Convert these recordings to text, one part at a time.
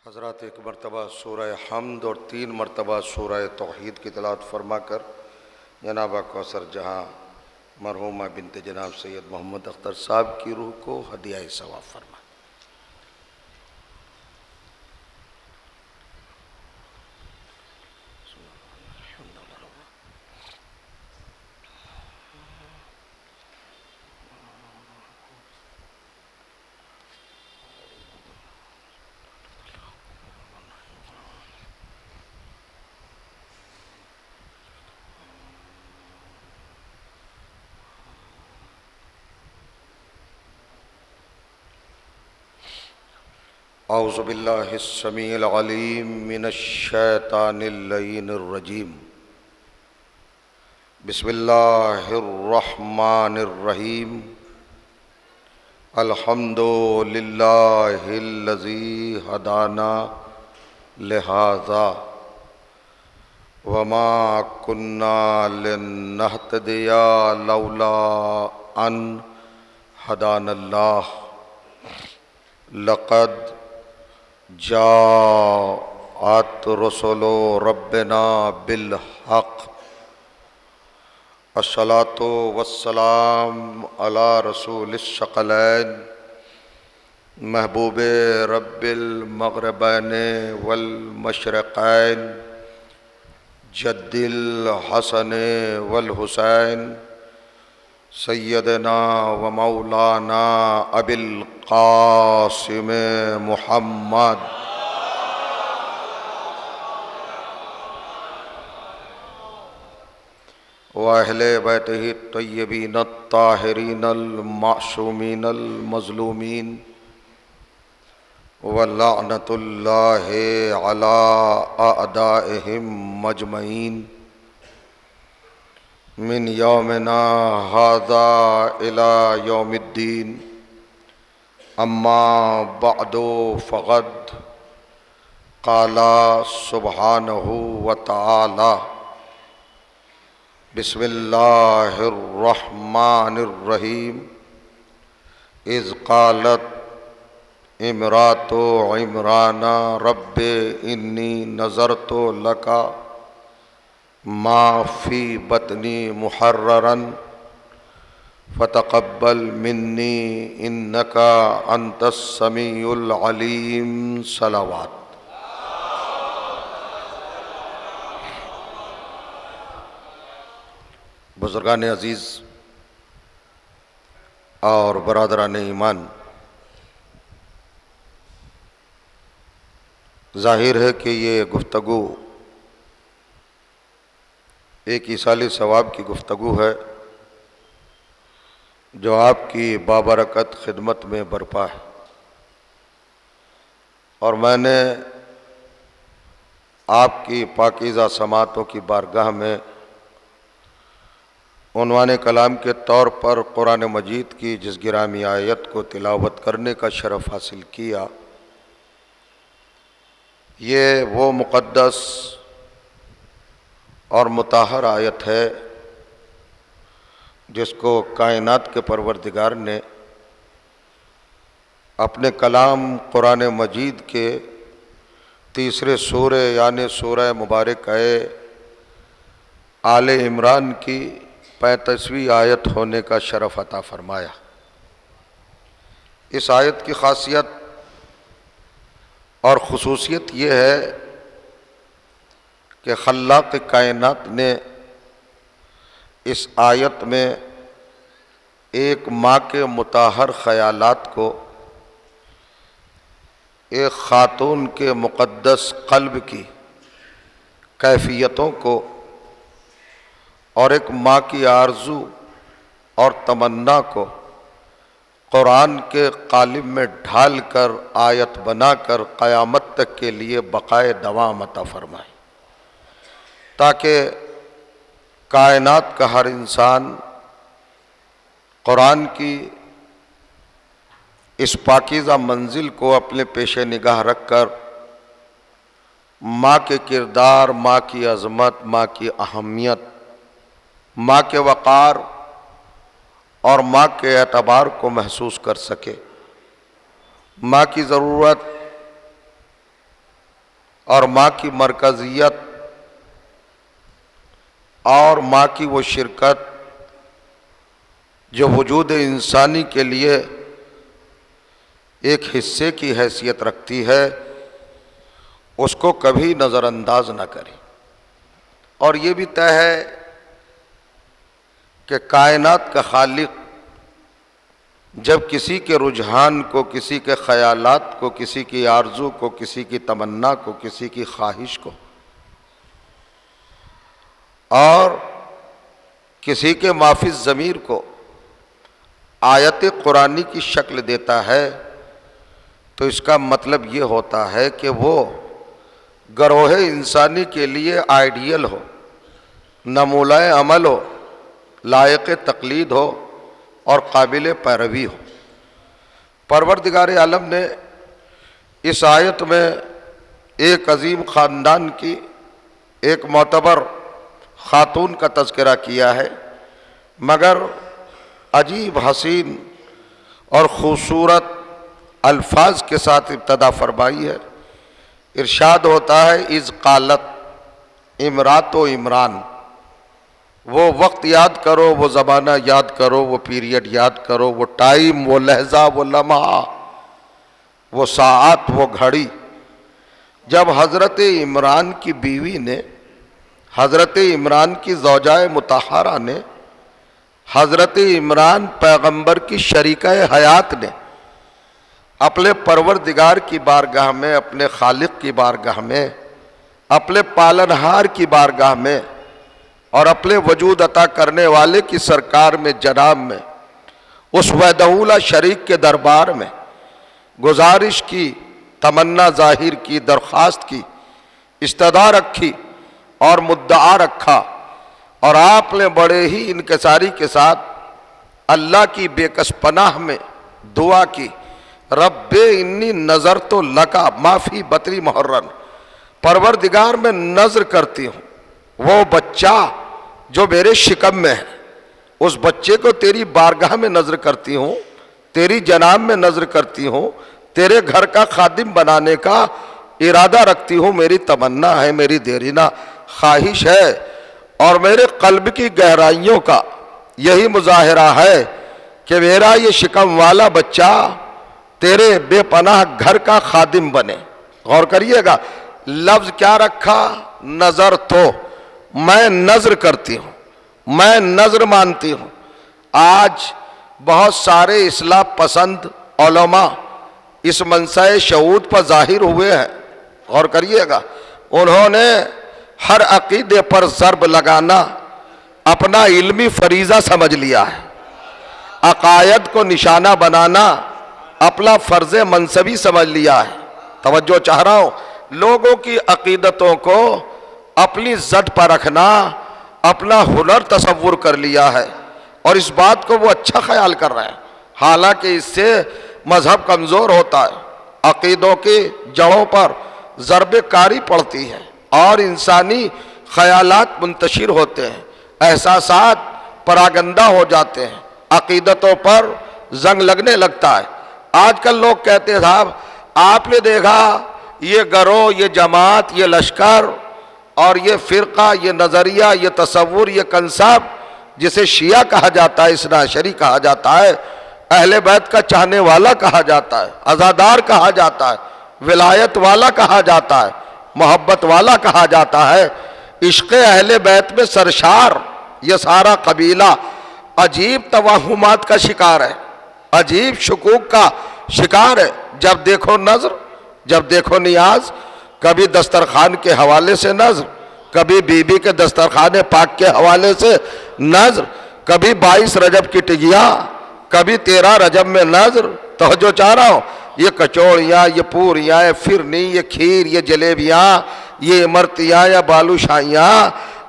हज़रात एक मरतबा सूरह हम्द और 3 मरतबा सूरह तौहीद की तिलावत फरमा कर जनाब कौसर जहाँ मरहूमा बिनते जनाब सैयद मोहम्मद अख्तर साहब की रूह को हदिया सवाब फरमा। औज़ु बिल्लाहिस समीइल अलीम मिनश शैतानिर लईनिर रजीम। बिस्मिल्लाहिर रहमानिर रहीम। अल्हम्दुलिल्लाहिल्लज़ी हदाना लिहाज़ा वमा कुन्ना लिनहतदिया लौला अन हदानल्लाह। लक़द जाअत रसूलु रब्बिना बिल हक़। अस्सलातु वस्सलाम अला रसूलिश शकलैन महबूबे रब्बिल मग़रिबैन वल मशरिक़ैन जद्दिल हसन वल हुसैन सैयदना व मौलाना अबिल क़ासिम मुहम्मद व अहले बैतिही तय्यबीन ताहिरीन अल मासूमीन अल मज़लूमीन व लअनतुल्लाहि अला अअदाइहिम मजमईन मिन यौमिना हाज़ा इला यौमिद्दीन। अम्मा बअदु फ़क़द क़ाला सुब्हानहु व तआला बिस्मिल्लाहिर रहमानिर रहीम। इज़ क़ालत इमरातु इमराना रब्बि इन्नी नज़रतु लका मा फ़ी बतनी मुहर्ररन फ़तक़ब्बल मिन्नी इन्नका अंतस समीउल अलीम। सलावत। बुज़ुर्गान अज़ीज़ और बरादरान ईमान, ज़ाहिर है कि ये गुफ्तगू एक ईसाली सवाब की गुफ्तगू है जो आपकी बाबरकत खिदमत में बरपा है। और मैंने आपकी पाकीज़ा समातों की बारगाह में उन्वाने कलाम के तौर पर कुरान मजीद की जिस गिरामी आयत को तिलावत करने का शरफ़ हासिल किया, ये वो मुक़द्दस और मुताहर आयत है जिसको कायनात के परवरदिगार ने अपने कलाम कुरान मजीद के तीसरे सूरे यानी सूरह मुबारक आले इमरान की 35वीं आयत होने का शरफ़ अता फरमाया। इस आयत की ख़ासियत और ख़ुसूसियत ये है कि खल्लाक़ कायनात ने इस आयत में एक माँ के मुताहर ख़यालात को, एक ख़ातून के मुक़द्दस क़ल्ब की कैफ़ियतों को और एक माँ की आरज़ू और तमन्ना को कुरान के क़ालिब में ढाल कर आयत बनाकर क़यामत तक के लिए बक़ाए दवाम अता फ़रमाए, ताकि कायनात का हर इंसान कुरान की इस पाकीज़ा मंजिल को अपने पेशे निगाह रख कर माँ के किरदार, माँ की अज़मत, माँ की अहमियत, माँ के वक़ार और माँ के एतबार को महसूस कर सके। माँ की ज़रूरत और माँ की मरकजियत और माँ की वो शिरकत जो वजूद इंसानी के लिए एक हिस्से की हैसियत रखती है, उसको कभी नज़रअंदाज न करें। और ये भी तय है कि कायनात का खालिक जब किसी के रुझान को, किसी के ख्यालात को, किसी की आरजू को, किसी की तमन्ना को, किसी की ख्वाहिश को और किसी के माफिज ज़मीर को आयत कुरानी की शक्ल देता है, तो इसका मतलब ये होता है कि वो गरोह इंसानी के लिए आइडियल हो, नमूनाए अमल हो, लायक तकलीद हो और काबिल पैरवी हो। परवरदिगार आलम ने इस आयत में एक अजीम ख़ानदान की, एक मोतबर खातून का तज़किरा किया है, मगर अजीब हसीन और ख़ूबसूरत अल्फाज के साथ इब्तदा फरमाई है। इरशाद होता है, इज़ क़ालत इमरातो इमरान, वो वक्त याद करो, वो ज़माना याद करो, वो पीरियड याद करो, वो टाइम, वो लहजा, वो लम्हा, वो साआत, वो घड़ी, जब हज़रत इमरान की बीवी ने, हज़रत इमरान की ज़ौजाए मुतहरा ने, हज़रत इमरान पैगंबर की शरीका हयात ने अपने परवरदिगार की बारगाह में, अपने खालिक की बारगाह में, अपने पालनहार की बारगाह में और अपने वजूद अता करने वाले की सरकार में, जनाब में, उस वहदहुला शरीक के दरबार में गुजारिश की, तमन्ना जाहिर की, दरख्वास्त की, इस्तदा रखी और मुद्दा रखा। और आपने बड़े ही इनकिसारी के साथ अल्लाह की बेकस पनाह में दुआ की, रब्बे इन्नी नज़र तो लका माफ़ी बतरी मुहर्रन, परवरदिगार में नज़र करती हूँ वो बच्चा जो मेरे शिकम में है, उस बच्चे को तेरी बारगाह में नज़र करती हूँ, तेरी जनाब में नज़र करती हूँ, तेरे घर का खादिम बनाने का इरादा रखती हूँ, मेरी तमन्ना है, मेरी देरीना ख्वाहिश है और मेरे कल्ब की गहराइयों का यही मुजाहिरा है कि मेरा ये शिकम वाला बच्चा तेरे बेपनाह घर का खादिम बने। गौर करिएगा, लफ्ज़ क्या रखा, नज़र, तो मैं नज़र करती हूँ, मैं नज़र मानती हूँ। आज बहुत सारे इस्लाह पसंद उलमा इस मनसाए शऊद पर जाहिर हुए हैं। गौर करिएगा, उन्होंने हर अकीदे पर ज़र्ब लगाना अपना इल्मी फरीज़ा समझ लिया है, अकायद को निशाना बनाना अपना फ़र्ज़ मनसबी समझ लिया है। तवज्जो चाह रहा हूँ, लोगों की अकीदतों को अपनी ज़द पर रखना अपना हुनर तसव्वुर कर लिया है और इस बात को वो अच्छा ख्याल कर रहे हैं, हालांकि इससे मज़हब कमज़ोर होता है, अकीदों की जड़ों पर ज़रबे कारी पड़ती है और इंसानी ख़यालात मुंतशिर होते हैं, एहसासात परागंदा हो जाते हैं, अकीदतों पर जंग लगने लगता है। आजकल लोग कहते हैं, साहब आपने देखा ये गरोह, ये जमात, ये लश्कर और ये फ़िरका, ये नज़रिया, ये तसव्वुर, ये कंसेप्ट जिसे शिया कहा जाता है, इस्ना अशरी कहा जाता है, अहले बैत का चाहने वाला कहा जाता है, अज़ादार कहा जाता है, विलायत वाला कहा जाता है, मोहब्बत वाला कहा जाता है, इश्क़ अहले बैत में सरशार ये सारा कबीला अजीब तवाहुमात का शिकार है, अजीब शुकूक का शिकार है। जब देखो नज़र, जब देखो नियाज, कभी दस्तरखान के हवाले से नज़र, कभी बीबी के दस्तरखान पाक के हवाले से नज़र, कभी 22 रजब की टिगिया, कभी 13 रजब में नज़र। तो जो चाह रहा हूँ, ये कचौड़ियाँ, ये पूरियाँ, ये फिरनी, ये खीर, ये जलेबियाँ, ये इमरतियाँ या बालूशाहियाँ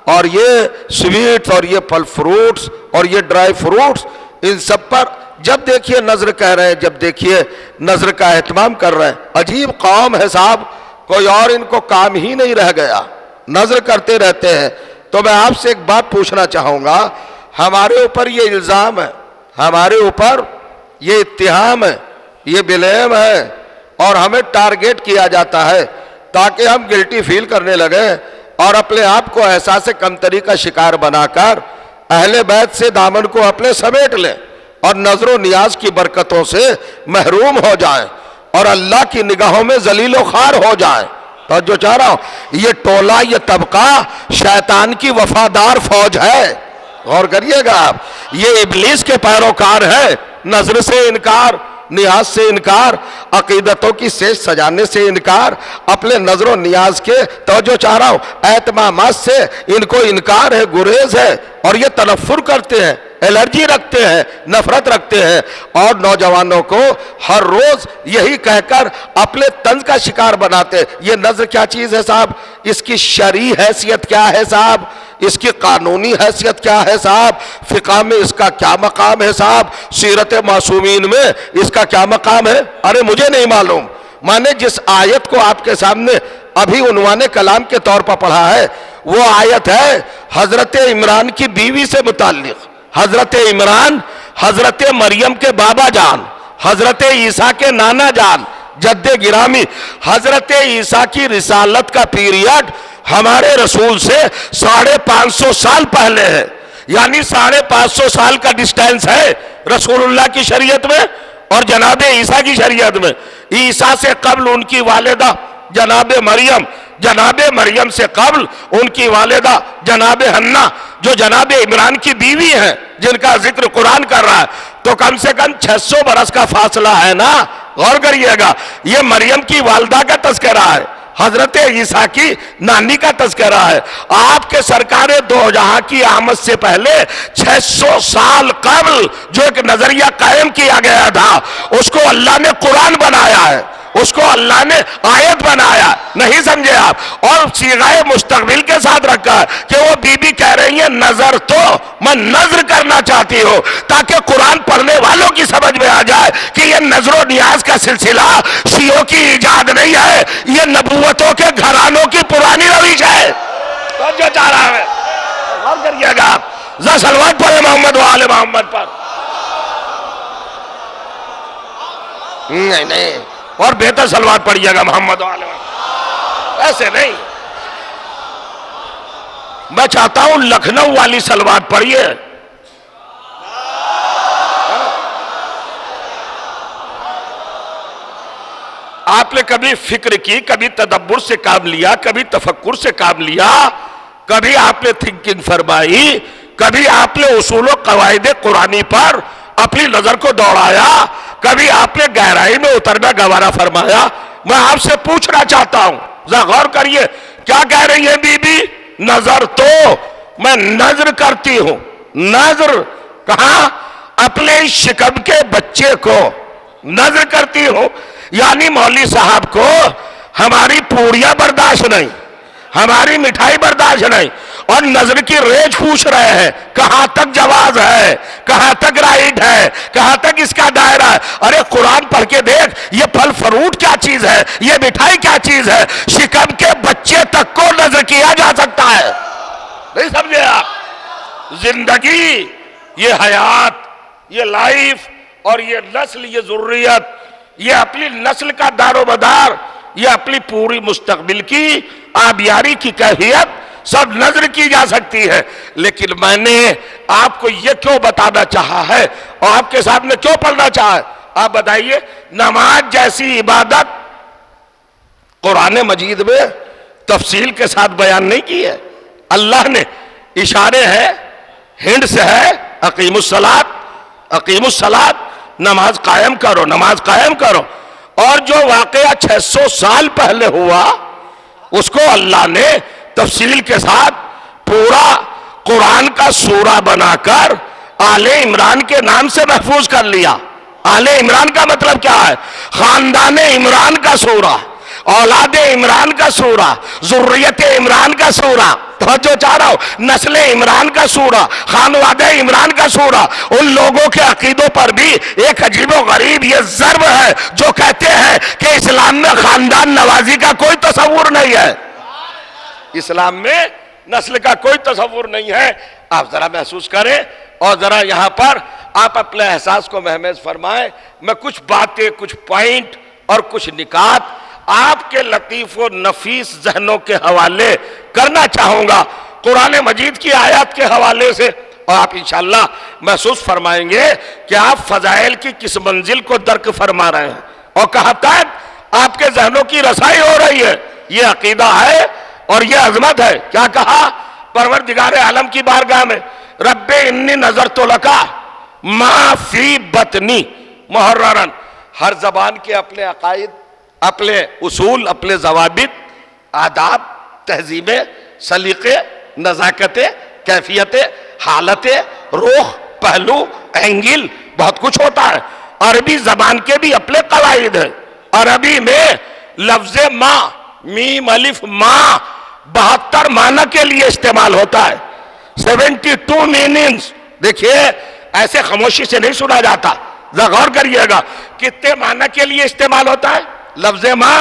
और ये स्वीट्स और ये फल फ्रूट्स और ये ड्राई फ्रूट्स, इन सब पर जब देखिए नज़र कह रहे हैं, जब देखिए नज़र का एहतमाम कर रहे हैं। अजीब कौम है साहब, कोई और इनको काम ही नहीं रह गया, नज़र करते रहते हैं। तो मैं आपसे एक बात पूछना चाहूँगा, हमारे ऊपर ये इल्ज़ाम है, हमारे ऊपर ये इत्तिहाम है, ये बिलेम है और हमें टारगेट किया जाता है ताकि हम गिल्टी फील करने लगे और अपने आप को एहसास कमतरी का शिकार बनाकर अहले बैत से दामन को अपने समेट लें और नजरो नियाज की बरकतों से महरूम हो जाएं और अल्लाह की निगाहों में जलीलो खार हो जाएं। तो जो चाह रहा हूं, ये टोला, ये तबका शैतान की वफादार फौज है। गौर करिएगा आप, ये इब्लीस के पैरोकार है। नजर से इनकार, नियाज से इनकार, अकीदतों की सेज सजाने से इनकार, अपने नजरों नियाज के तवज्जो चाह रहा हूं एतमामात से इनको इनकार है, गुरेज है और ये तनफ्फुर करते हैं, एलर्जी रखते हैं, नफरत रखते हैं और नौजवानों को हर रोज यही कहकर अपने तंज का शिकार बनाते हैं। ये नजर क्या चीज है साहब, इसकी शरई हैसियत क्या है साहब, इसकी कानूनी हैसियत क्या है साहब, फिक़ा में इसका क्या मकाम है साहब, सीरत मासूमीन में इसका क्या मकाम है। अरे मुझे नहीं मालूम, मैंने जिस आयत को आपके सामने अभी उन्वाने कलाम के तौर पर पढ़ा है वो आयत है हजरत इमरान की बीवी से मुताल्लिक। हजरत इमरान हजरत मरियम के बाबा जान, हजरत ईसा के नाना जान, जद्दे गिरामी। हजरत ईसा की रिसालत का पीरियड हमारे रसूल से 550 साल पहले है, यानी 550 साल का डिस्टेंस है रसूलुल्लाह की शरीयत में और जनाबे ईसा की शरीयत में। ईसा से कब्ल उनकी वालिदा जनाबे मरियम, जनाबे मरियम से कब्ल उनकी वालिदा जनाबे हन्ना जो जनाबे इमरान की बीवी हैं, जिनका जिक्र कुरान कर रहा है। तो कम से कम 600 बरस का फासला है ना। गौर करिएगा, ये मरियम की वालदा का तस्करा है, हजरत ईसा की नानी का तस्करा है। आपके सरकार दो जहां की आमद से पहले 600 साल कब्ल जो एक नजरिया कायम किया गया था उसको अल्लाह ने कुरान बनाया है, उसको अल्लाह ने आयत बनाया। नहीं समझे आप? और सीगाए मुस्तकबिल के साथ रखा है कि वो बीबी कह रही है नजर तो मैं नजर करना चाहती हूं, ताकि कुरान पढ़ने वालों की समझ में आ जाए कि ये नजरो नियाज का सिलसिला शियों की इजाद नहीं है, ये नबूवतों के घरानों की पुरानी रविश है। तो जो चाह रहा है गौर करिएगा आप, जरा सलवात पढ़े मोहम्मद वाले मोहम्मद पर। नहीं और बेहतर सलवात पढ़िएगा मोहम्मद वाले, ऐसे नहीं। मैं चाहता हूं लखनऊ वाली सलवात पढ़िए। आपने कभी फिक्र की, कभी तदब्बुर से काम लिया, कभी तफक्कुर से काम लिया, कभी आपने थिंकिंग फरमाई, कभी आपने उसूलों कवायदे कुरानी पर अपनी नजर को दौड़ाया, कभी आपने गहराई में उतरना गवारा फरमाया। मैं आपसे पूछना चाहता हूं, जरा गौर करिए, क्या कह रही है बीबी? नजर तो मैं नजर करती हूं। नजर कहां? अपने शिकम के बच्चे को नजर करती हूं, यानी मौली साहब को हमारी पूरियां बर्दाश्त नहीं, हमारी मिठाई बर्दाश्त नहीं और नजर की रेंज पूछ रहे हैं कहां तक जवाज है, कहां तक राइट है, कहां तक इसका दायरा है। अरे कुरान पढ़ के देख, ये फल फ्रूट क्या चीज है, ये मिठाई क्या चीज है। शिकम के बच्चे तक को नजर किया जा सकता है। नहीं समझे आप? जिंदगी, ये हयात, ये लाइफ और ये नस्ल, ये जुर्रियत, ये अपनी नस्ल का दारोमदार, ये अपनी पूरी मुस्तकबिल की आबियारी की कैफियत सब नजर की जा सकती है। लेकिन मैंने आपको यह क्यों बताना चाहा है और आपके सामने क्यों पढ़ना चाहा है, आप बताइए। नमाज जैसी इबादत कुरान मजीद में तफसील के साथ बयान नहीं की है। अल्लाह ने इशारे हैं, हिंद से है, अकीमुस्सलात, अकीमुस्सलात, नमाज कायम करो, नमाज कायम करो। और जो वाकया 600 साल पहले हुआ उसको अल्लाह ने तफसील के साथ पूरा कुरान का सूरा बनाकर आले इमरान के नाम से महफूज कर लिया। आले इमरान का मतलब क्या है? खानदान इमरान का सूरा, औलाद इमरान का सूरा, जुर्रियत इमरान का सूरा। तो जो चाह रहा हूं, नस्ल इमरान का सूरा, खानवादे इमरान का सूरा। उन लोगों के अकीदों पर भी एक अजीबो गरीब ये ज़र्ब है जो कहते हैं कि इस्लाम में खानदान नवाजी का कोई तस्वुर नहीं है, इस्लाम में नस्ल का कोई तस्वुर नहीं है। आप जरा महसूस करें और जरा यहां पर आप अपने एहसास को महसूस फरमाएं। मैं कुछ बातें, कुछ पॉइंट और कुछ निकात आपके लतीफ व नफीस जहनों के हवाले करना चाहूंगा कुरान मजीद की आयत के हवाले से, और आप इंशाअल्लाह महसूस फरमाएंगे कि आप फजाइल की किस मंजिल को दर्क फरमा रहे हैं और कहां तक आपके जहनों की रसाई हो रही है। ये अकीदा है और ये अजमत है। क्या कहा परवरदिगार आलम की बारगाह में, रब्बे इन्नी नजर तो लका माफी बतनी मुहर्ररन। हर जबान के अपने अकायद, अपने उसूल, अपने जवाबित, आदाब, तहजीबें, सलीके, नजाकतें, कैफियतें, हालतें, रुख, पहलू, एंगिल, बहुत कुछ होता है। अरबी जबान के भी अपने कवायद है। अरबी में लफ्ज माँ, मीम अलिफ माँ 72 माना के लिए इस्तेमाल होता है। 72 मीनिंग्स। देखिए ऐसे खामोशी से नहीं सुना जाता, जरा गौर करिएगा कितने माना के लिए इस्तेमाल होता है लफ्ज माँ।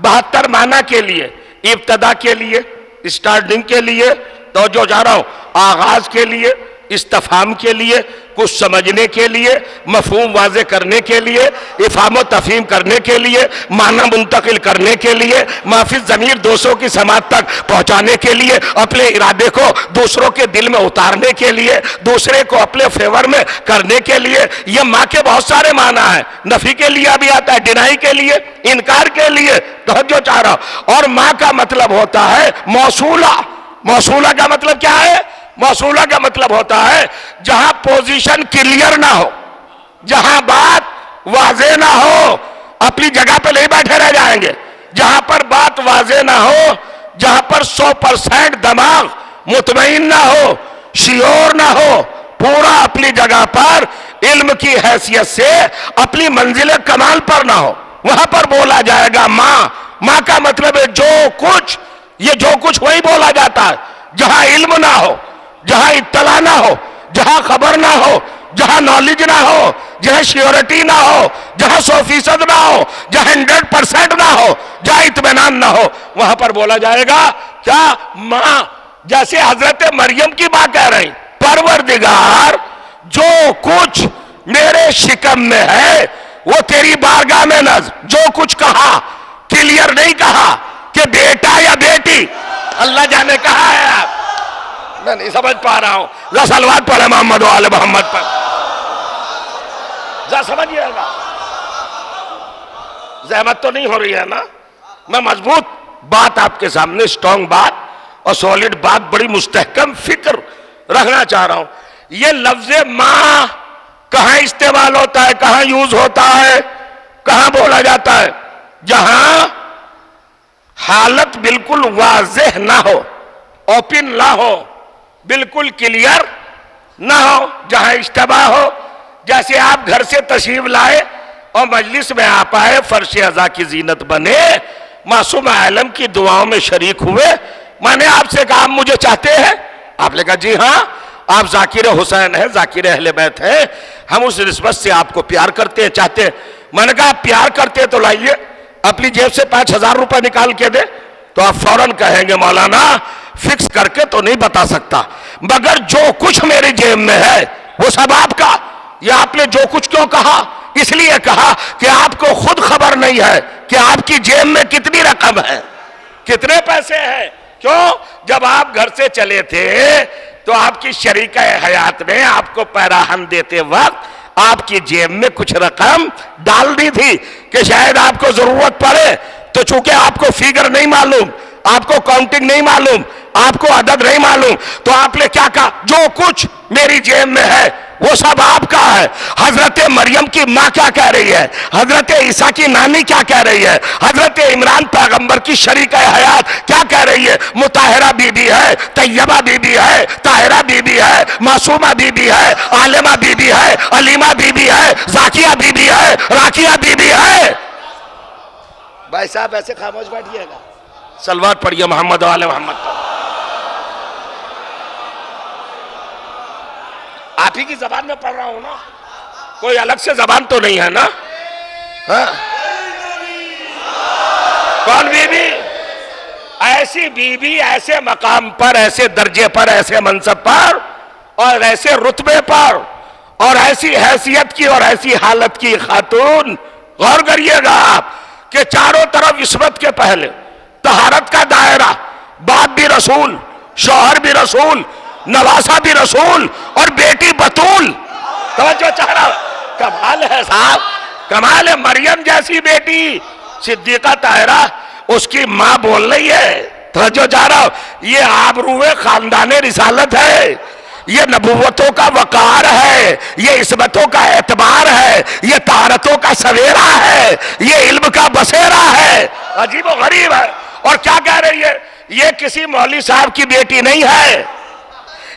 72 माना के लिए, इब्तदा के लिए, स्टार्टिंग के लिए, तो जो जा रहा हूं, आगाज के लिए, इस्तफाम के लिए, कुछ समझने के लिए, मफहूम वाजे करने के लिए, इफाम व तफहीम करने के लिए, माना मुंतकिल करने के लिए, माफिज ज़मीर दोषों की समाज तक पहुंचाने के लिए, अपने इरादे को दूसरों के दिल में उतारने के लिए, दूसरे को अपने फेवर में करने के लिए। यह माँ के बहुत सारे माना है। नफी के लिए भी आता है, डिनाई के लिए, इनकार के लिए, तवज्जो चाह रहा। और माँ का मतलब होता है मौसूला। मौसूला का मतलब क्या है? मौसूला का मतलब होता है जहां पोजीशन क्लियर ना हो, जहां बात वाजे ना हो, अपनी जगह पे नहीं बैठे रह जाएंगे। जहां पर बात वाजे ना हो, जहां पर 100% दिमाग मुतमईन ना हो, शियोर ना हो, पूरा अपनी जगह पर इल्म की हैसियत से अपनी मंजिल कमाल पर ना हो, वहां पर बोला जाएगा माँ। माँ का मतलब है जो कुछ, ये जो कुछ वही बोला जाता है जहां इल्म ना हो, जहां इत्तला ना हो, जहां खबर ना हो, जहां नॉलेज ना हो, जहां श्योरिटी ना हो, जहां 100% ना हो, जहां 100% ना हो, जहां इत्मीनान ना हो, वहां पर बोला जाएगा क्या? मां। जैसे हजरत मरियम की मां कह रही, परवरदिगार जो कुछ मेरे शिकम में है वो तेरी बारगाह में नज, जो कुछ कहा क्लियर नहीं कहा कि बेटा या बेटी, अल्लाह जाने कहा है। आप मैं नहीं समझ पा रहा हूं, जरा सलवात पढ़े मोहम्मद वाले मोहम्मद पर, जरा समझिएगा। जहमत तो नहीं हो रही है ना? मैं मजबूत बात आपके सामने, स्ट्रॉन्ग बात और सॉलिड बात, बड़ी मुस्तहकम फिक्र रखना चाह रहा हूं। ये लफ्ज मां कहां इस्तेमाल होता है, कहां यूज होता है, कहां बोला जाता है? जहां हालत बिल्कुल वाज़ेह ना हो, ओपन ना हो, बिल्कुल क्लियर ना हो, जहां इश्तबा हो। जैसे आप घर से तशरीफ लाए और मजलिस में आप आए, फर्श अज़ा की जीनत बने, मासूम आलम की दुआओं में शरीक हुए, मैंने आपसे कहा आप मुझे चाहते हैं? आपने कहा जी हाँ, आप जाकिर हुसैन हैं, जाकिर अहले बैत हैं, हम उस निस्बत से आपको प्यार करते हैं, चाहते हैं। मैंने कहा आप प्यार करते हैं तो लाइए, अपनी जेब से 5000 रुपए निकाल के दे। तो आप फौरन कहेंगे मौलाना फिक्स करके तो नहीं बता सकता, मगर जो कुछ मेरी जेब में है वो सब आपका। या आपने जो कुछ क्यों कहा? इसलिए कहा कि आपको खुद खबर नहीं है कि आपकी जेब में कितनी रकम है, कितने पैसे हैं। क्यों? जब आप घर से चले थे तो आपकी शरीका हयात ने आपको पैराहन देते वक्त आपकी जेब में कुछ रकम डाल दी थी कि शायद आपको जरूरत पड़े। तो चूंकि आपको फिगर नहीं मालूम, आपको काउंटिंग नहीं मालूम, आपको अदद नहीं मालूम, तो आपने क्या कहा? जो कुछ मेरी जेब में है वो सब आपका है। हजरत मरियम की माँ क्या कह रही है? हजरत ईसा की नानी क्या कह रही है? हजरत इमरान पैगंबर की शरीका हयात क्या कह रही है? मुताहिरा बीबी है, तैयबा बीबी है, ताहिरा बीबी है, मासूमा बीबी है, आलिमा बीबी है, अलीमा बीबी है, जाकिया बीबी है, राकिया बीबी है। भाई साहब ऐसे खामोश बैठिएगा, सलवात पढ़िए मोहम्मद वाले मोहम्मद पर। आप ही की जबान में पढ़ रहा हूं ना, कोई अलग से जबान तो नहीं है ना? हाँ? कौन बीबी? ऐसी बीबी ऐसे मकाम पर, ऐसे दर्जे पर, ऐसे मनसब पर और ऐसे रुतबे पर और ऐसी हैसियत की और ऐसी हालत की खातून, गौर करिएगा आप, कि चारों तरफ इस्मत के पहले तहारत का दायरा, बाप भी रसूल, शौहर भी रसूल, नवासा भी रसूल और बेटी बतूल। तवज्जो चाह रहा, कमाल है साहब, कमाल है। मरियम जैसी बेटी सिद्दीका ताहिरा, उसकी मां बोल रही है। तवज्जो चाह रहा, ये आबरूए खानदाने रिसालत है, ये नबुव्वतों का वकार है, ये इस्मतों का एतबार है, ये तारतों का सवेरा है, ये इल्म का बसेरा है। अजीब व गरीब है। और क्या कह रही है, ये किसी मौलवी साहब की बेटी नहीं है,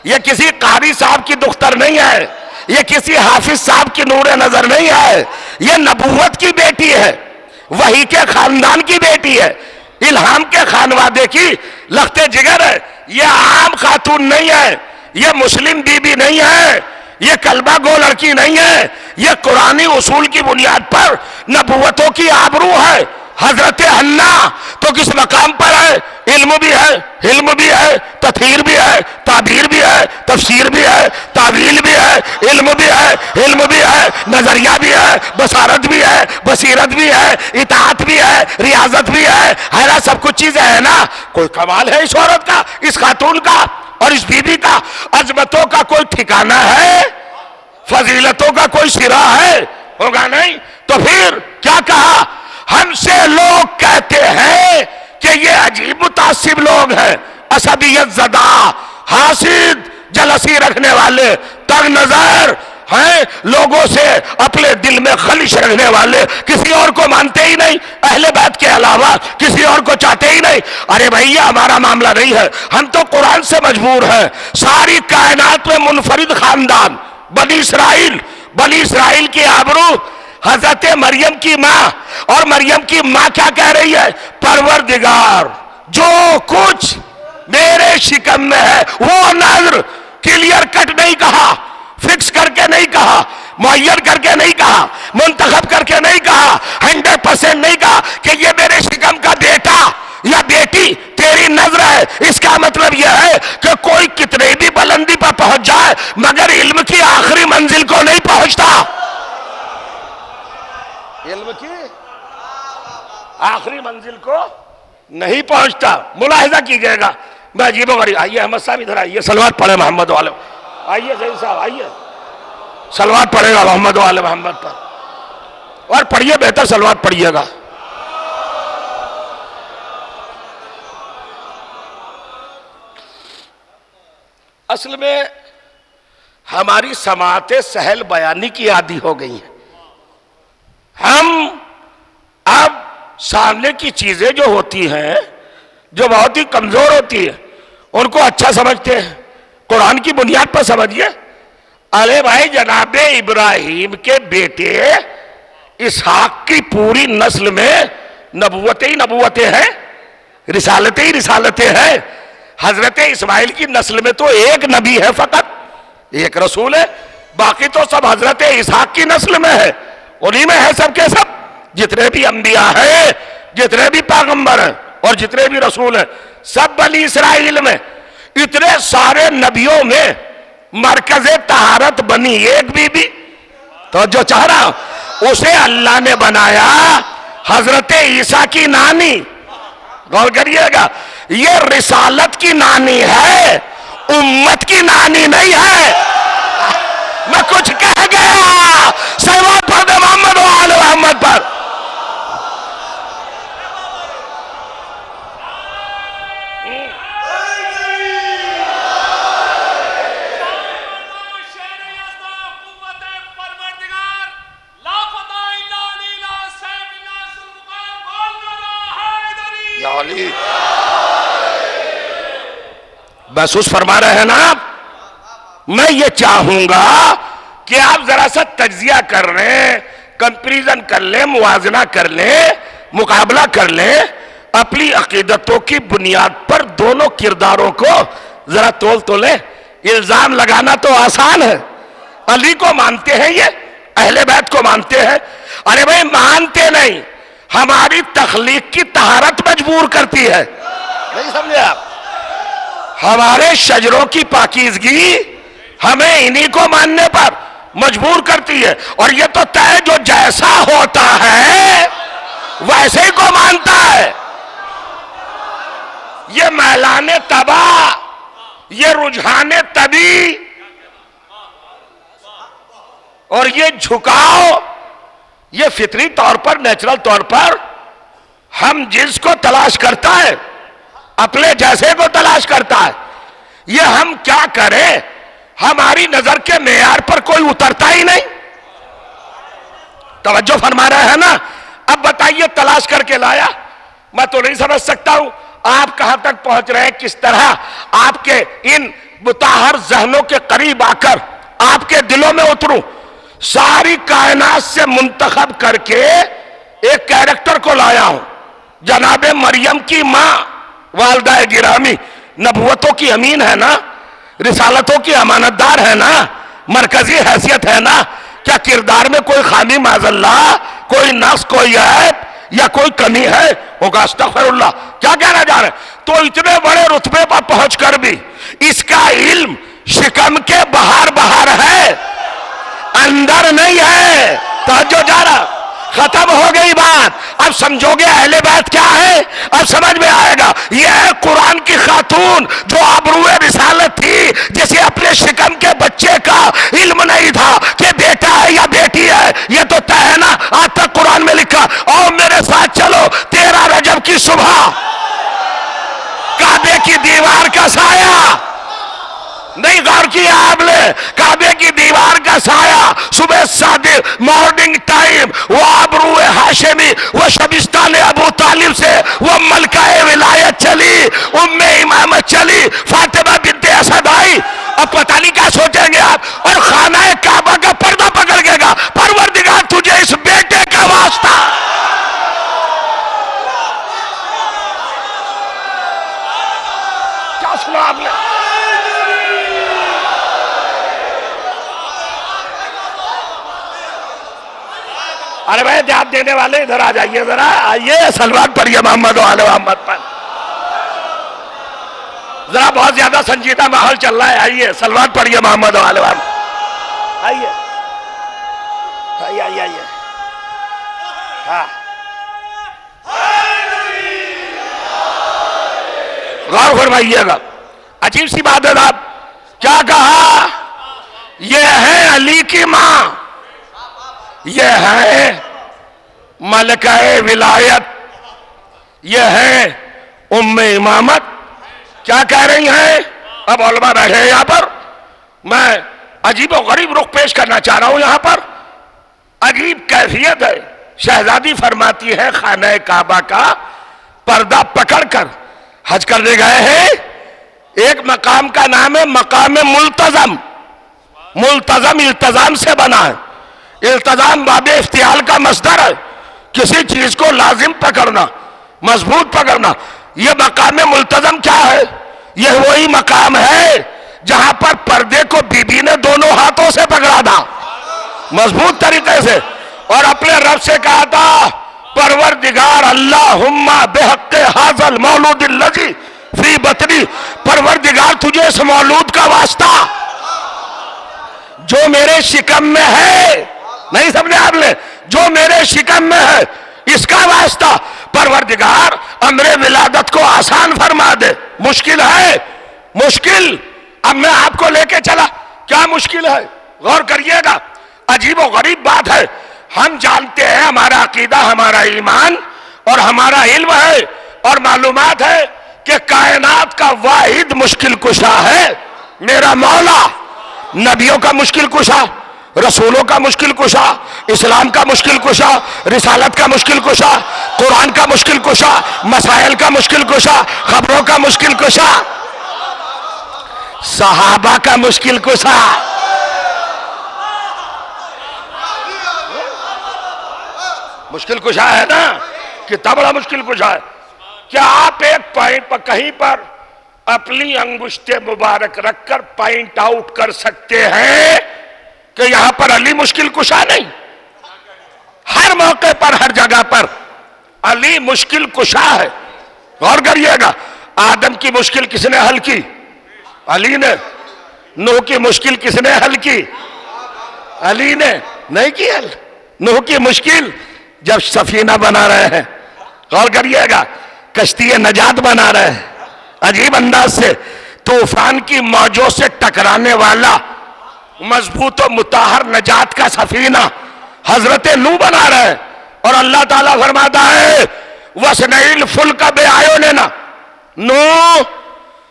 ये किसी कारी साहब की दुख्तर नहीं है, ये किसी हाफिज साहब की नूरे नजर नहीं है, ये नबुव्वत की बेटी है, वही के खानदान की बेटी है, इल्हाम के खानवादे की लखते जिगर है। ये आम खातून नहीं है, ये मुस्लिम बीबी नहीं है, ये कलबा गो लड़की नहीं है, ये कुरानी उसूल की बुनियाद पर नबुव्वतों की आबरू है। हजरत हन्ना तो किस मकाम पर है, इल्म भी है, हिल्म भी है, तथहीर भी है, ताबीर भी है, तफसीर भी है, तावील भी है, इल्म भी है, हिल्म भी है, नजरिया भी है, बसारत भी है, बसीरत भी है, इताअत भी है, रियाजत भी है ना, सब कुछ चीजें है ना। कोई कमाल है इस औरत का, इस खातून का और इस बीबी का। अजमतों का कोई ठिकाना है, फजीलतों का कोई सिरा है, होगा नहीं। तो फिर क्या कहा, हमसे लोग कहते हैं कि ये अजीब मुतासिब लोग हैं, असबियत ज़दा, हासिद, जलसी रखने वाले, तंग नजर हैं, लोगों से अपने दिल में खलिश रखने वाले, किसी और को मानते ही नहीं, अहले बैत के अलावा किसी और को चाहते ही नहीं। अरे भैया हमारा मामला नहीं है, हम तो कुरान से मजबूर हैं। सारी कायनात में मुनफरिद खानदान बनी इसराइल की आबरू हजरत मरियम की मां, और मरियम की मां क्या कह रही है, परवरदिगार जो कुछ मेरे शिकम में है, वो नज़र क्लियर कट नहीं कहा, फिक्स करके नहीं कहा, मुअय्यन करके नहीं कहा, मुंतखब करके नहीं कहा, 100% नहीं कहा कि ये मेरे शिकम का बेटा या बेटी तेरी नजर है। इसका मतलब यह है कि कोई कितने भी बुलंदी पर पहुंच जाए मगर इल्म की आखिरी मंजिल को नहीं पहुंचता, इल्म की आखिरी मंजिल को नहीं पहुंचता। मुलाहिजा कीजिएगा, मैं अजीबो गरीब। आइए अहमद साहब इधर आइए, सलवात पढ़े मोहम्मद वाले। आइए सही साहब, आइए सलवात पढ़ेगा मोहम्मद वाले मोहम्मद पर, और पढ़िए, बेहतर सलवात पढ़िएगा। असल में हमारी समातें सहल बयानी की आदी हो गई हैं। हम अब सामने की चीजें जो होती हैं, जो बहुत ही कमजोर होती है, उनको अच्छा समझते हैं। कुरान की बुनियाद पर समझिए। अरे भाई, जनाबे इब्राहिम के बेटे इसहाक की पूरी नस्ल में नबुवतें ही नबुवतें हैं, रिसालतें ही रिसालतें हैं। हजरत इस्माइल की नस्ल में तो एक नबी है, फकत एक रसूल है, बाकी तो सब हजरत इसहाक की नस्ल में है, उन्हीं में है सब के सब। जितने भी अंबिया हैं, जितने भी पैगंबर हैं और जितने भी रसूल हैं, सब बनी इसराइल में। इतने सारे नबियों में मरकज़े तहारत बनी एक बीबी, तो जो चाह रहा उसे अल्लाह ने बनाया हजरत ईसा की नानी। गौर करिएगा, ये रिसालत की नानी है, उम्मत की नानी नहीं है। मैं कुछ कह गया, सलवात पढ़ दे मोहम्मद वाले मोहम्मद पर। महसूस फरमा रहे हैं ना आप? मैं ये चाहूंगा कि आप जरा सा तज्जिया कर लें, कंपैरिजन कर लें, मुवाजना कर लें, मुकाबला कर लें, अपनी अकीदतों की बुनियाद पर दोनों किरदारों को जरा तोल तोले। इल्जाम लगाना तो आसान है, अली को मानते हैं, ये अहले बैत को मानते हैं। अरे भाई मानते नहीं, हमारी तखलीक की तहारत मजबूर करती है, नहीं समझे आप? हमारे शजरों की पाकीज़गी हमें इन्हीं को मानने पर मजबूर करती है। और ये तो तय जो जैसा होता है वैसे ही को मानता है। ये मैलाने तबा, ये रुझाने तभी और ये झुकाव, ये फितरी तौर पर, नेचुरल तौर पर हम जिसको तलाश करता है, अपने जैसे को तलाश करता है। ये हम क्या करें, हमारी नजर के मेयार पर कोई उतरता ही नहीं। तवज्जो फरमा रहे हैं ना। अब बताइए, तलाश करके लाया, मैं तो नहीं समझ सकता हूं आप कहां तक पहुंच रहे हैं, किस तरह आपके इन मुताहर जहनों के करीब आकर आपके दिलों में उतरूं। सारी कायनात से मुंतखब करके एक कैरेक्टर को लाया हूं, जनाबे मरियम की मां, वालदा गिरामी, नबुवतों की अमीन है ना, रिसालतों की अमानतदार है ना, मरकजी हैसियत है ना। क्या किरदार में कोई खामी माजल्ला, कोई नक्स, कोई ऐब या कोई कमी है? होगा अस्तगफिरुल्लाह। क्या कहना जा रहे हैं? तो इतने बड़े रुतबे पर पहुंचकर भी इसका इल्म शिकम के बाहर बाहर है, अंदर नहीं है। तवज्जो जा रहा, खत्म हो गई बात। अब समझोगे अहले बैत क्या है, अब समझ में आएगा। यह है कुरान की खातून जो आबरूए रिसालत थी, जिसे अपने शिकम के बच्चे का इल्म नहीं था कि बेटा है या बेटी है। यह तो तय है ना, आज तक कुरान में लिखा। और मेरे साथ चलो, 13 रजब की सुबह काबे की दीवार का साया, नहीं गौर किया आपने, काबे की दीवार का साया, सुबह सादिक मॉर्निंग टाइम, वो आबरूए हाशिमी, वो शबिस्तान अबू तालिब से वो मलकाए विलायत चली, उम्मे इमामत चली, फातिमा बिन्ते असद आई। अब पता नहीं क्या सोचेंगे आप, और खाना काबा का पर्दा पकड़ लेगा। परवरदिगार तुझे इस बेटे का वास्ता, क्या सुना आपने? अरे भाई जवाब देने वाले इधर आ जाइए, जरा आइए, सलवात पढ़िए मोहम्मद वाले मोहम्मद पर। जरा बहुत ज्यादा संजीदा माहौल चल रहा है, आइए सलवात पढ़िए मोहम्मद वाले मोहम्मद। आइए आइए आइए आइए। हाँ, गौर फरमाइएगा, अजीब सी बात है साहब। क्या कहा? यह है अली की मां, यह है मलकाए विलायत, यह है उम्मे इमामत। क्या कह रही हैं? अब उलमा बैठे हैं यहां पर, मैं अजीब और गरीब रुख पेश करना चाह रहा हूं। यहां पर अजीब कैफियत है। शहजादी फरमाती है खाना काबा का पर्दा पकड़कर हज करने गए हैं। एक मकाम का नाम है मकाम मुल्तजम। मुल्तजम इल्तजाम से बना है। इल्तजाम बाबे इफ्तियाल का मसदर है, किसी चीज को लाजिम पकड़ना, मजबूत पकड़ना। यह मकाम मुल्तजम क्या है? यह वही मकाम है जहां पर पर्दे को बीबी ने दोनों हाथों से पकड़ा था, मजबूत तरीके से, और अपने रब से कहा था, परवरदिगार अल्लाहुम्मा बेहक्के हाज़ल मौलूदिल लज़ी फी बतनी, परवरदिगार तुझे इस मौलूद का वास्ता जो मेरे शिकम में है, नहीं समझे आपने, जो मेरे शिकम में है, इसका वास्ता परवरदिगार अमरे विलादत को आसान फरमा दे। मुश्किल है, मुश्किल। अब मैं आपको लेके चला, क्या मुश्किल है? गौर करिएगा, अजीब और गरीब बात है। हम जानते हैं, हमारा अकीदा, हमारा ईमान और हमारा इल्म है और मालूमात है कि कायनात का वाहिद मुश्किल कुशा है मेरा मौला। नबियों का मुश्किल कुशा, रसूलों का मुश्किल कुशा, इस्लाम का मुश्किल कुशा, रिसालत का मुश्किल कुशा, कुरान का मुश्किल कुशा, मसाइल का मुश्किल कुशा, खबरों का मुश्किल कुशा, सहाबा का मुश्किल कुशा। मुश्किल कुशा है ना, कितना बड़ा मुश्किल कुशा है। क्या आप एक पॉइंट पर कहीं पर अपनी अंगुष्ठे मुबारक रखकर पॉइंट आउट कर सकते हैं कि यहां पर अली मुश्किल कुशा नहीं? हर मौके पर, हर जगह पर अली मुश्किल कुशा है। गौर करिएगा, आदम की मुश्किल किसने हल की? अली ने। नूह की मुश्किल किसने हल की? अली ने। नहीं की हल। नूह की मुश्किल जब सफीना बना रहे हैं, गौर करिएगा, कश्ती नजात बना रहे हैं, अजीब अंदाज से तूफान की मौजों से टकराने वाला मजबूत और मुताहर नजात का सफीना हजरत नूह बना रहे हैं। और अल्लाह ताला फरमाता है वसनैल फुल का बेआयो लेना, नूह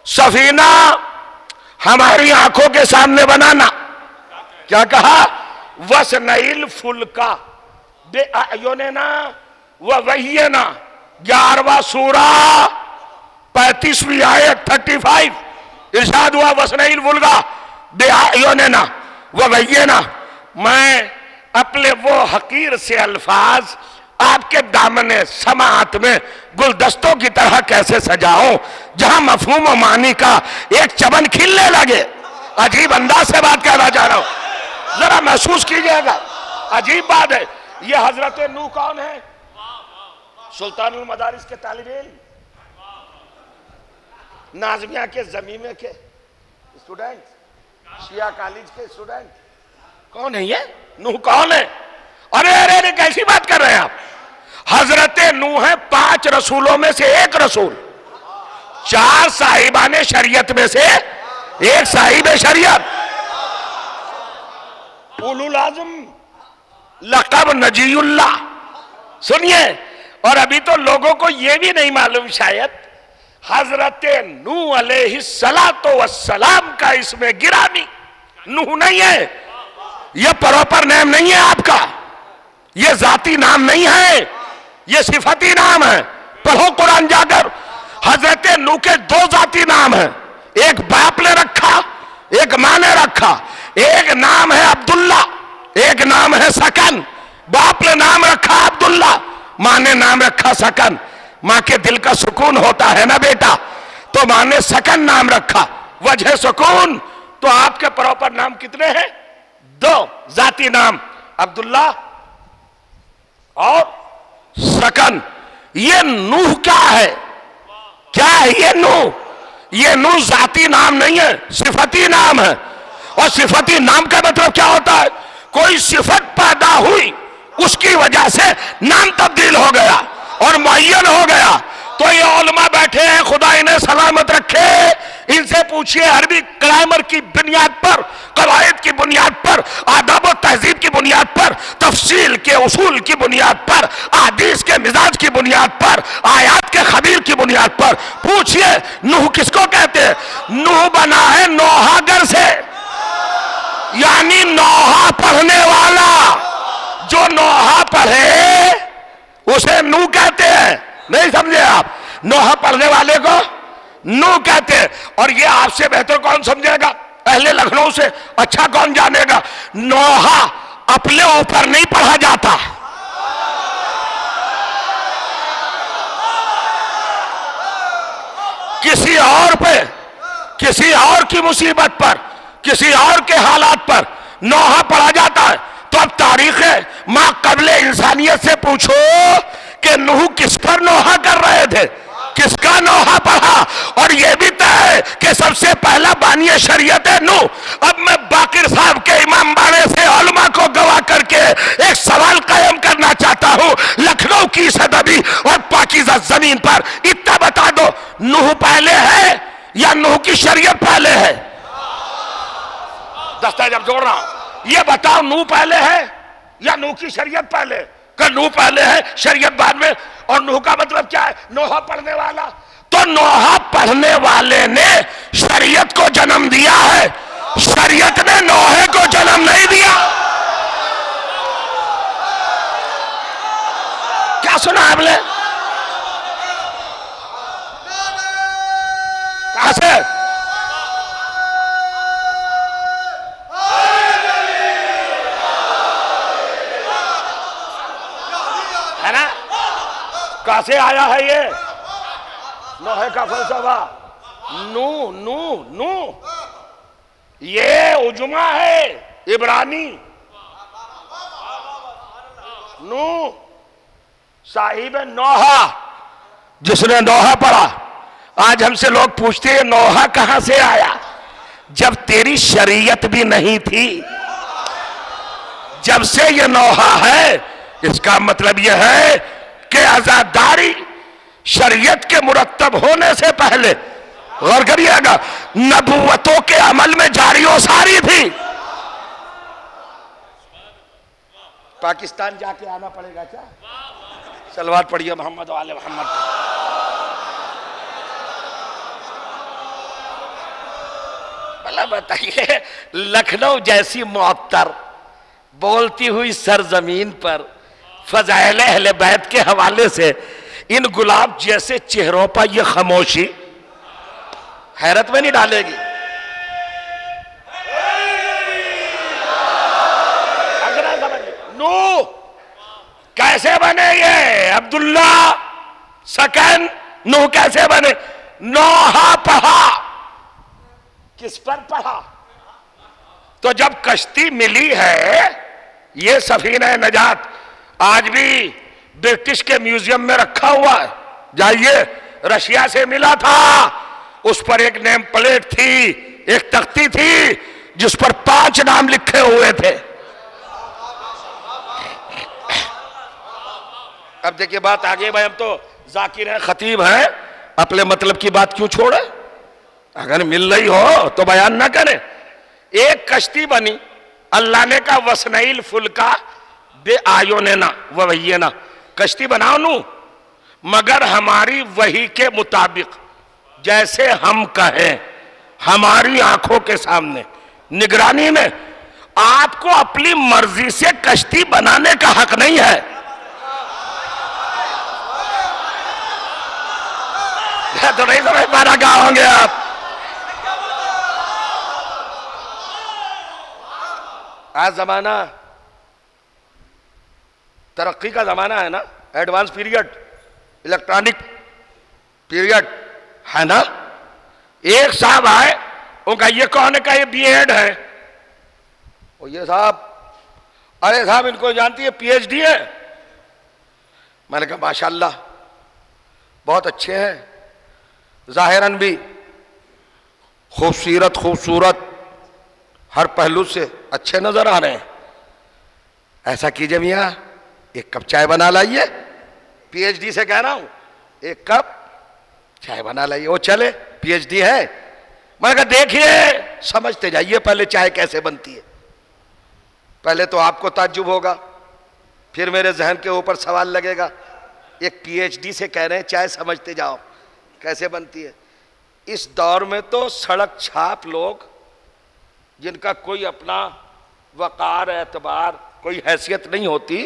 सफीना हमारी आंखों के सामने बनाना। क्या कहा? वसनैल फुल का बेआयो लेना व वही ना, 11वां सूरा 35वीं आयत 35 इरशाद हुआ वसनैल फुल का बेआयो लेना व वही ना, मैं अपने वो हकीर से अल्फाज आपके दामने समात में गुलदस्तों की तरह कैसे सजाऊं जहां मफहूम और मानी का एक चमन खिलने लगे। अजीब अंदाज से बात कहना चाह रहा हूं, जरा महसूस कीजिएगा, अजीब बात है। ये हजरत नूह कौन है? सुल्तानुल मदारिस के तालिब इल्म, नाज़मिया के ज़मीमे के स्टूडेंट, शिया कॉलेज के स्टूडेंट, कौन है ये? नूह कौन है? अरे अरे अरे कैसी बात कर रहे हैं आप? हजरत नूह है 5 रसूलों में से एक रसूल, 4 साहिबाने शरीयत में से एक साहिब शरीयत, उलुल आज़म, लक़ब नजीउल्लाह। सुनिए, और अभी तो लोगों को यह भी नहीं मालूम शायद हजरत नूह अलैहिस्सलातो वस्सलाम का इसमें गिरामी नूह नहीं है, यह प्रॉपर नेम नहीं है आपका, यह जाती नाम नहीं है, यह सिफती नाम है। पढ़ो कुरान जाकर, हजरत नूह के 2 जाती नाम है, एक बाप ने रखा, एक मां ने रखा। एक नाम है अब्दुल्ला, एक नाम है सकन। बाप ने नाम रखा अब्दुल्ला, मां ने नाम रखा सकन। मां के दिल का सुकून होता है ना बेटा, तो मां ने सकन नाम रखा, वजह सुकून। तो आपके प्रॉपर नाम कितने हैं? 2 जाती नाम, अब्दुल्ला और सकन। ये नूह क्या है? क्या है ये नूह? ये नूह जाती नाम नहीं है, सिफती नाम है। और सिफती नाम का मतलब क्या होता है? कोई सिफत पैदा हुई, उसकी वजह से नाम तब्दील हो गया और मुअय्यन हो गया। तो ये उलमा बैठे हैं, खुदा इन्हें सलामत रखे, इनसे पूछिए अरबी ग्रामर की बुनियाद पर, कवायद की बुनियाद पर, आदाब और तहजीब की बुनियाद पर, तफसील के उसूल की बुनियाद पर, हदीस के मिजाज की बुनियाद पर, आयात के खबीर की बुनियाद पर पूछिए नूह किसको कहते हैं? नूह बना है नौहागर से, यानी नौहा पढ़ने वाला। जो नौहा पढ़े उसे नूह कहते हैं, नहीं समझे आप? नौहा पढ़ने वाले को नूह कहते हैं। और ये आपसे बेहतर कौन समझेगा? पहले लखनऊ से अच्छा कौन जानेगा? नौहा अपने ऊपर नहीं पढ़ा जाता, किसी और पे, किसी और की मुसीबत पर, किसी और के हालात पर नौहा पढ़ा जाता है। तो अब तारीख है, मां कबले इंसानियत से पूछो कि नूह किस पर नौहा कर रहे थे, किसका नौहा पढ़ा? और यह भी तय है कि सबसे पहला बानिय शरीयत है नूह। अब मैं बाकिर साहब के इमाम बाड़े से उलमा को गवाह करके एक सवाल कायम करना चाहता हूं, लखनऊ की सदबी और पाकीज़ा जमीन पर इतना बता दो, नूह पहले है या नूह की शरीयत पहले है? दस्तावेज जोड़ रहा हूं, ये बताओ नूह पहले है या नूह की शरीयत पहले? कर नूह पहले है, शरीयत बाद में। और नूह का मतलब क्या है? नोहा पढ़ने वाला। तो नोहा पढ़ने वाले ने शरीयत को जन्म दिया है, शरीयत ने नोहे को जन्म नहीं दिया। क्या सुना आपने? कहां से? है ना? कहां से आया है ये नोहे का फलसफा? नू नू नू ये उजमा है इब्रानी। नू साहिब नोहा, जिसने नोहा पढ़ा। आज हमसे लोग पूछते हैं नोहा कहां से आया? जब तेरी शरीयत भी नहीं थी, जब से ये नोहा है इसका मतलब यह है कि आजादारी शरीयत के मुरत्तब होने से पहले, गौर करिएगा, नबूवतों के अमल में जारी और सारी थी। पाकिस्तान जाके आना पड़ेगा क्या? सलवात पढ़िए मोहम्मद वाले मोहम्मद। भला बताइए, लखनऊ जैसी मुअत्तर बोलती हुई सरजमीन पर फजाइल अहले बैत के हवाले से इन गुलाब जैसे चेहरों पर यह खामोशी हैरत में नहीं डालेगी? नू कैसे बने ये? अब्दुल्ला सकन नूह कैसे बने? नोहा पढ़ा, किस पर पढ़ा? तो जब कश्ती मिली है, ये सफीना नजात आज भी ब्रिटिश के म्यूजियम में रखा हुआ है, जाइए, रशिया से मिला था। उस पर एक नेम प्लेट थी, एक तख्ती थी जिस पर 5 नाम लिखे हुए थे। अब देखिए बात आगे, भाई हम तो जाकिर हैं, खतीब हैं, अपने मतलब की बात क्यों छोड़े? अगर मिल रही हो तो बयान ना करें। एक कश्ती बनी, अल्लाह ने का वसनैल फुल्का बे आयो ने ना वही ना, कश्ती बनाओ नू, मगर हमारी वही के मुताबिक, जैसे हम कहें, हमारी आंखों के सामने, निगरानी में। आपको अपनी मर्जी से कश्ती बनाने का हक नहीं है। तो नहीं समझ पा रहा, कहां होंगे आप? आज जमाना तरक्की का जमाना है ना, एडवांस पीरियड, इलेक्ट्रॉनिक पीरियड है ना। एक साहब आए, उनका ये कौन का ये बीएड है, और ये साहब, अरे साहब इनको जानती है, पीएचडी है। मैंने कहा माशाल्लाह बहुत अच्छे हैं, जाहिरन भी खूबसूरत हर पहलू से अच्छे नजर आ रहे हैं। ऐसा कीजिए मियाँ, एक कप चाय बना लाइए, पीएचडी से कह रहा हूं, एक कप चाय बना लाइए। वो चले, पीएचडी है। मैंने कहा देखिए, समझते जाइए पहले चाय कैसे बनती है। पहले तो आपको ताज्जुब होगा, फिर मेरे जहन के ऊपर सवाल लगेगा, एक पीएचडी से कह रहे हैं चाय समझते जाओ कैसे बनती है। इस दौर में तो सड़क छाप लोग, जिनका कोई अपना वकार, एतबार, कोई हैसियत नहीं होती,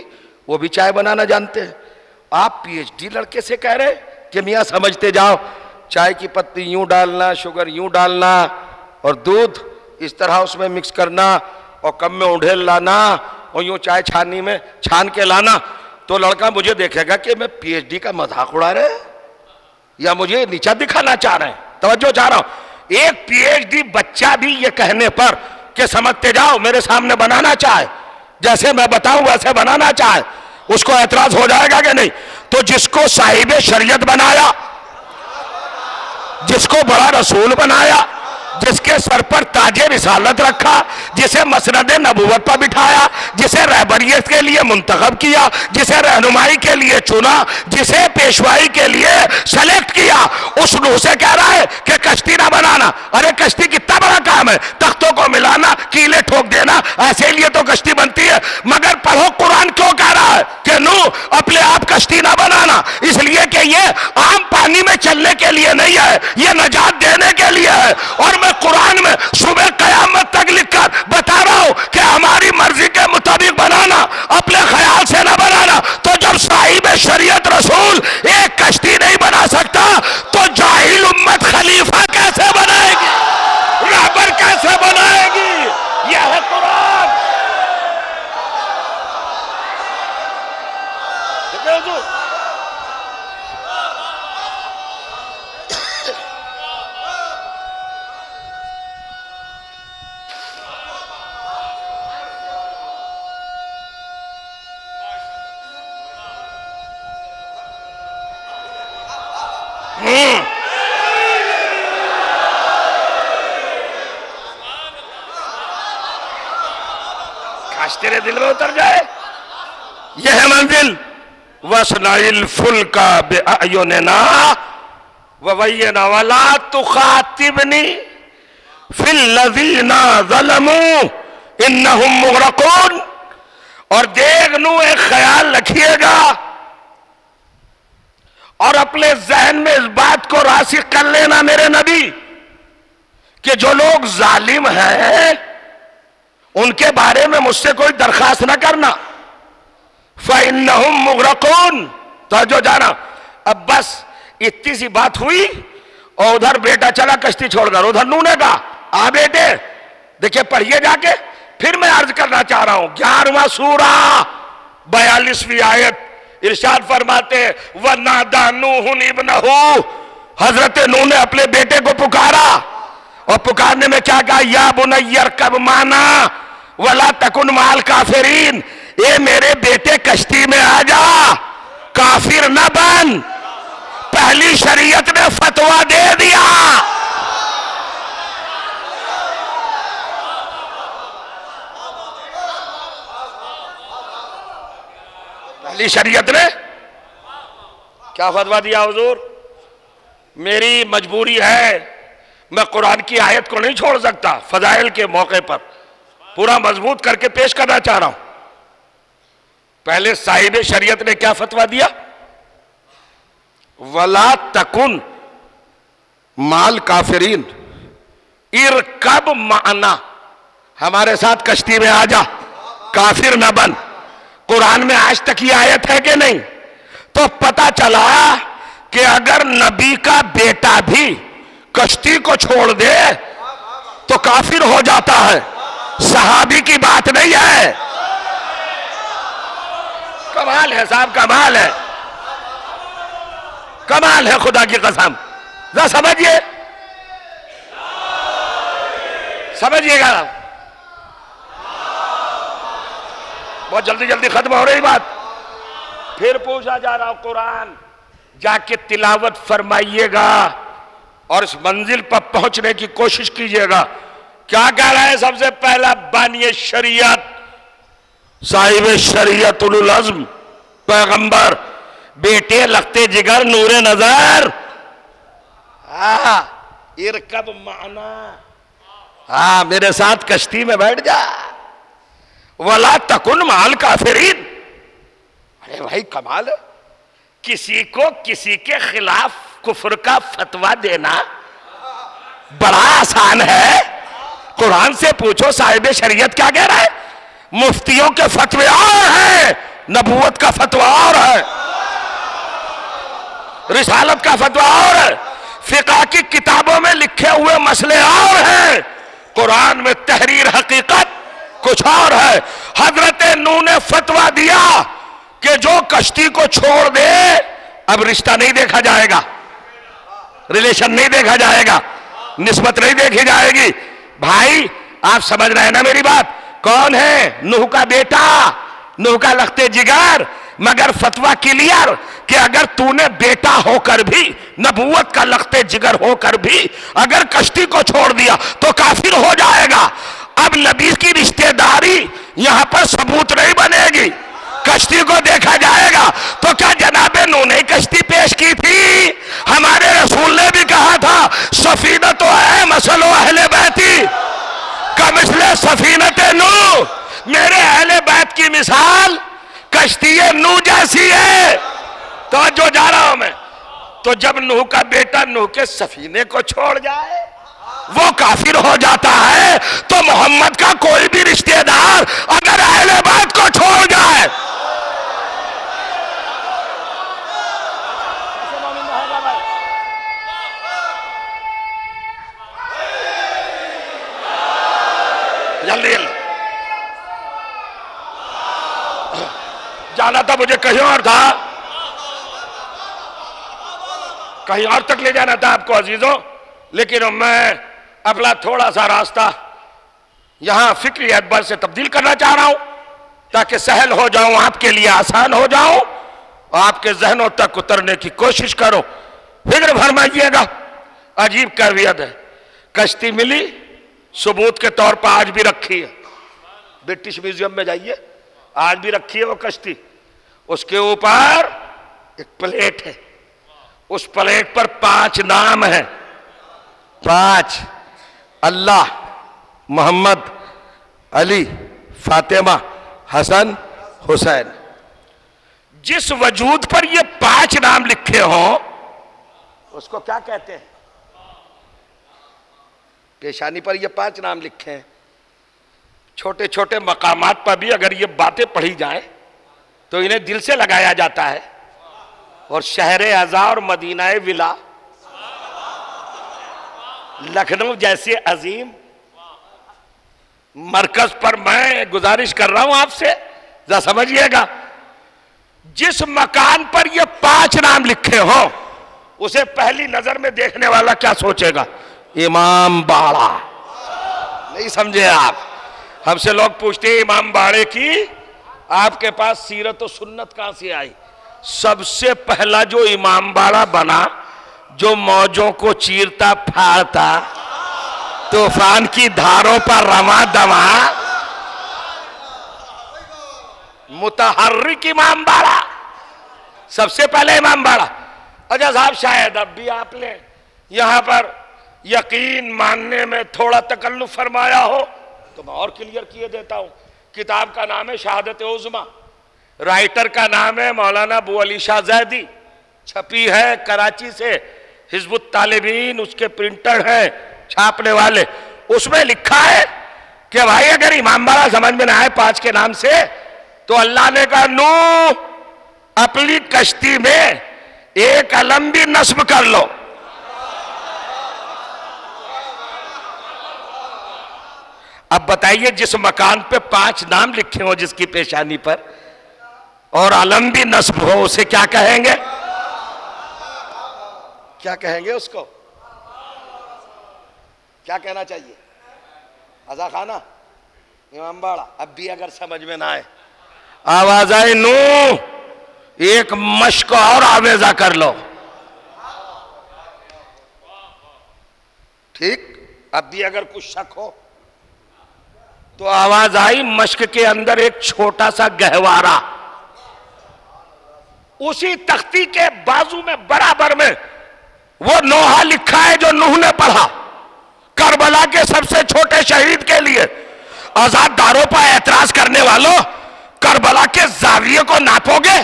वो भी चाय बनाना जानते हैं। आप पीएचडी लड़के से कह रहे कि मियाँ समझते जाओ, चाय की पत्ती यूं डालना, शुगर यूं डालना, और दूध इस तरह उसमें मिक्स करना, और कम में उंडेल लाना, और यूं चाय छाननी में छान के लाना। तो लड़का मुझे देखेगा कि मैं पीएचडी का मजाक उड़ा रहे हैं या मुझे नीचा दिखाना चाह रहे हैं। तवज्जो चाह रहा हूं, एक पीएचडी बच्चा भी ये कहने पर कि समझते जाओ मेरे सामने बनाना चाहे, जैसे मैं बताऊं वैसे बनाना चाहे, उसको एतराज हो जाएगा कि नहीं? तो जिसको साहिब शरीयत बनाया, जिसको बड़ा रसूल बनाया, जिसके सर पर ताजे रिसालत रखा, जिसे मसनद नबूवत पर बिठाया, जिसे रहबरियत के लिए मुंतखब किया, जिसे रहनुमाई के लिए चुना, जिसे पेशवाई के लिए सेलेक्ट किया, उस नूह से कह रहा है कि कश्ती ना बनाना। अरे कश्ती कितना बड़ा काम है, तख्तों को मिलाना, कीले ठोक देना, ऐसे लिए तो कश्ती बनती है। मगर पढ़ो कुरान क्यों कह रहा है कि नूह अपने आप कश्ती ना बनाना, इसलिए कि ये आम पानी में चलने के लिए नहीं है, ये नजात देने के लिए है। और मैं कुरान में सुबह कयामत तक लिखकर बता रहा हूं कि हमारी मर्जी के मुताबिक बनाना, अपने ख्याल से ना बनाना। तो जब साहिब शरीयत रसूल एक कश्ती नहीं बना सकता, तो जाहिल उम्मत खलीफा कैसे बनाएगी, रहबर कैसे बनाएगी? यह है कुरान। काश तेरे दिल में उतर जाए। यह है मंजिल। वसनाइल फुल का बेअयुनिना ववय्यना वला तुखातिबनी फिल लज़ीना ज़लमू इन्नहुम मुग़रक़ून। और देख नू एक ख्याल रखिएगा और अपने जहन में इस बात को रासिख कर लेना मेरे नबी कि जो लोग जालिम हैं उनके बारे में मुझसे कोई दरखास्त ना करना। फ़इन्नहुम मुग़रक़ून। तो जो जाना अब बस इतनी सी बात हुई और उधर बेटा चला कश्ती छोड़कर, उधर नूह ने कहा आ बेटे देखिए पढ़िए जाके। फिर मैं अर्ज करना चाह रहा हूं 11वां सूरा 42वीं आयत इरशाद फरमाते वनादा नूहुन इब्नहू। हजरत नूह ने अपने बेटे को पुकारा और पुकारने में क्या कहा या बुनय्यर कब माना वला तकुन माल काफिरीन। ए मेरे बेटे कश्ती में आ जा, काफिर न बन। पहली शरीयत ने फतवा दे दिया। पहली शरीयत ने क्या फतवा दिया हुजूर? मेरी मजबूरी है, मैं कुरान की आयत को नहीं छोड़ सकता। फजाइल के मौके पर पूरा मजबूत करके पेश करना चाह रहा हूं। पहले साहिब शरीयत ने क्या फतवा दिया? वला तकुन माल काफिरीन, इरकब माना, हमारे साथ कश्ती में आ जा, काफिर न बन। कुरान में आज तक ये आयत है कि नहीं? तो पता चला कि अगर नबी का बेटा भी कश्ती को छोड़ दे तो काफिर हो जाता है। सहाबी की बात नहीं है। कमाल है साहब, कमाल है, कमाल है खुदा की कसम। जरा समझिए, समझिएगा। बहुत जल्दी जल्दी खत्म हो रही बात। फिर पूछा जा रहा कुरान जाके तिलावत फरमाइएगा और इस मंजिल पर पहुंचने की कोशिश कीजिएगा। क्या कह रहा है? सबसे पहला बानिए शरीयत, साहिब शरीयत उलुल अज़्म पैगंबर, बेटे लगते जिगर नूरे नजर। इरकब माना, मेरे साथ कश्ती में बैठ जा। वला तकुन माल काफिरीन। अरे भाई कमाल है, किसी को किसी के खिलाफ कुफ्र का फतवा देना बड़ा आसान है। कुरान से पूछो साहिब शरीयत क्या कह रहा है। मुफ्तियों के फतवे और है, नबूवत का फतवा और है, रिसालत का फतवा और है, फिक़ह की किताबों में लिखे हुए मसले और हैं, कुरान में तहरीर हकीकत कुछ और है। हजरत नूह ने फतवा दिया कि जो कश्ती को छोड़ दे अब रिश्ता नहीं देखा जाएगा, रिलेशन नहीं देखा जाएगा, निस्बत नहीं देखी जाएगी। भाई आप समझ रहे हैं ना मेरी बात? कौन है? नूह का बेटा, नूह का लखते जिगर। मगर फतवा क्लियर कि अगर तूने बेटा होकर भी, नबूवत का लखते जिगर होकर भी अगर कश्ती को छोड़ दिया तो काफिर हो जाएगा। अब नबी की रिश्तेदारी यहां पर सबूत नहीं बनेगी, कश्ती को देखा जाएगा। तो क्या जनाबे नूह ने कश्ती पेश की थी? हमारे रसूल ने भी कहा था सफीना तो है मसलो अहले बैती कमिसले सफीनत नूह। मेरे अहले बैत की मिसाल कश्ती नूह जैसी है। तो जो जा रहा हूं मैं, तो जब नूह का बेटा नूह के सफीने को छोड़ जाए वो काफिर हो जाता है, तो मोहम्मद का कोई भी रिश्तेदार अगर अहले बैत को छोड़ जाए, जल्दी जल्दी जाना था मुझे, कहीं और था, कहीं और तक ले जाना था आपको अजीजों। लेकिन मैं अपना थोड़ा सा रास्ता यहां फिक्री एतबार से तब्दील करना चाह रहा हूं ताकि सहल हो जाऊं, आपके लिए आसान हो जाऊं, आपके जहनों तक उतरने की कोशिश करो। फिक्र फरमाइएगा। अजीब कैफियत है। कश्ती मिली, सबूत के तौर पर आज भी रखी है, ब्रिटिश म्यूजियम में जाइए, आज भी रखी है वो कश्ती। उसके ऊपर एक प्लेट है, उस प्लेट पर 5 नाम है, 5। अल्लाह, मोहम्मद, अली, फातिमा, हसन, हुसैन। जिस वजूद पर ये 5 नाम लिखे हों उसको क्या कहते हैं? पेशानी पर ये 5 नाम लिखे हैं। छोटे छोटे मकामात पर भी अगर ये बातें पढ़ी जाएं तो इन्हें दिल से लगाया जाता है। और शहर अज़ा और मदीना विला, लखनऊ जैसे अजीम मरकज पर मैं गुजारिश कर रहा हूं आपसे, जरा समझिएगा, जिस मकान पर ये 5 नाम लिखे हो उसे पहली नजर में देखने वाला क्या सोचेगा? इमाम बाड़ा। नहीं समझे आप? हमसे लोग पूछते हैं इमाम बाड़े की आपके पास सीरत और सुन्नत कहां से आई? सबसे पहला जो इमाम बाड़ा बना, जो मौजों को चीरता फाड़ता, तूफान की धारों पर रमा दमा, मुतहर्रिक इमाम बाड़ा, सबसे पहले इमाम बाड़ा। अच्छा साहब, शायद अब भी आपने यहां पर यकीन मानने में थोड़ा तकल्लुफ फरमाया हो तो मैं और क्लियर किए देता हूं। किताब का नाम है शहादत उज़्मा, राइटर का नाम है मौलाना अबू अली शाह ज़ैदी, छपी है कराची से, हिज़्बुत तालिबीन उसके प्रिंटर हैं, छापने वाले। उसमें लिखा है कि भाई अगर इमाम बाड़ा समझ में ना आए 5 के नाम से तो अल्लाह ने कहा नूह अपनी कश्ती में एक अलम भी नस्ब कर लो। अब बताइए, जिस मकान पे 5 नाम लिखे हो जिसकी पेशानी पर और अलम भी नस्ब हो, उसे क्या कहेंगे? क्या कहेंगे उसको? क्या कहना चाहिए? अज़ा खाना, इमाम बाड़ा। अब भी अगर समझ में ना आए, आवाज आए नूह एक मश्क और आवेजा कर लो। ठीक? अब भी अगर कुछ शक हो तो आवाज आई मश्क के अंदर एक छोटा सा गहवारा, उसी तख्ती के बाजू में बराबर में वो नोहा लिखा है जो नूह ने पढ़ा करबला के सबसे छोटे शहीद के लिए। आजाद दारों पर एतराज करने वालों, करबला के जाविये को नापोगे?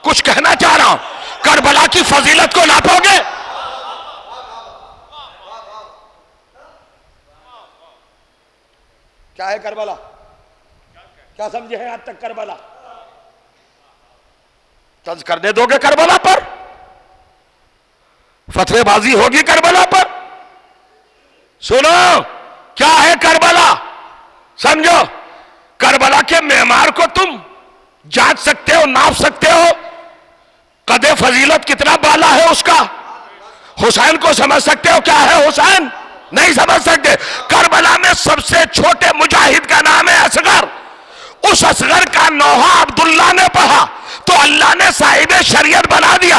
कुछ कहना चाह रहा हूं, करबला की फजीलत को नापोगे? क्या है करबला? क्या समझे हैं आज तक करबला? तंज करने दोगे करबला पर? फतवेबाजी होगी करबला पर? सुनो, क्या है करबला समझो। करबला के मेमार को तुम जांच सकते हो, नाप सकते हो, कदे फजीलत कितना बाला है उसका। हुसैन को समझ सकते हो क्या है हुसैन? नहीं समझ सकते। करबला में सबसे छोटे मुजाहिद का नाम है असगर। उस असगर का नोहा अब्दुल्ला ने पढ़ा तो अल्लाह ने साहिब शरीयत बना दिया।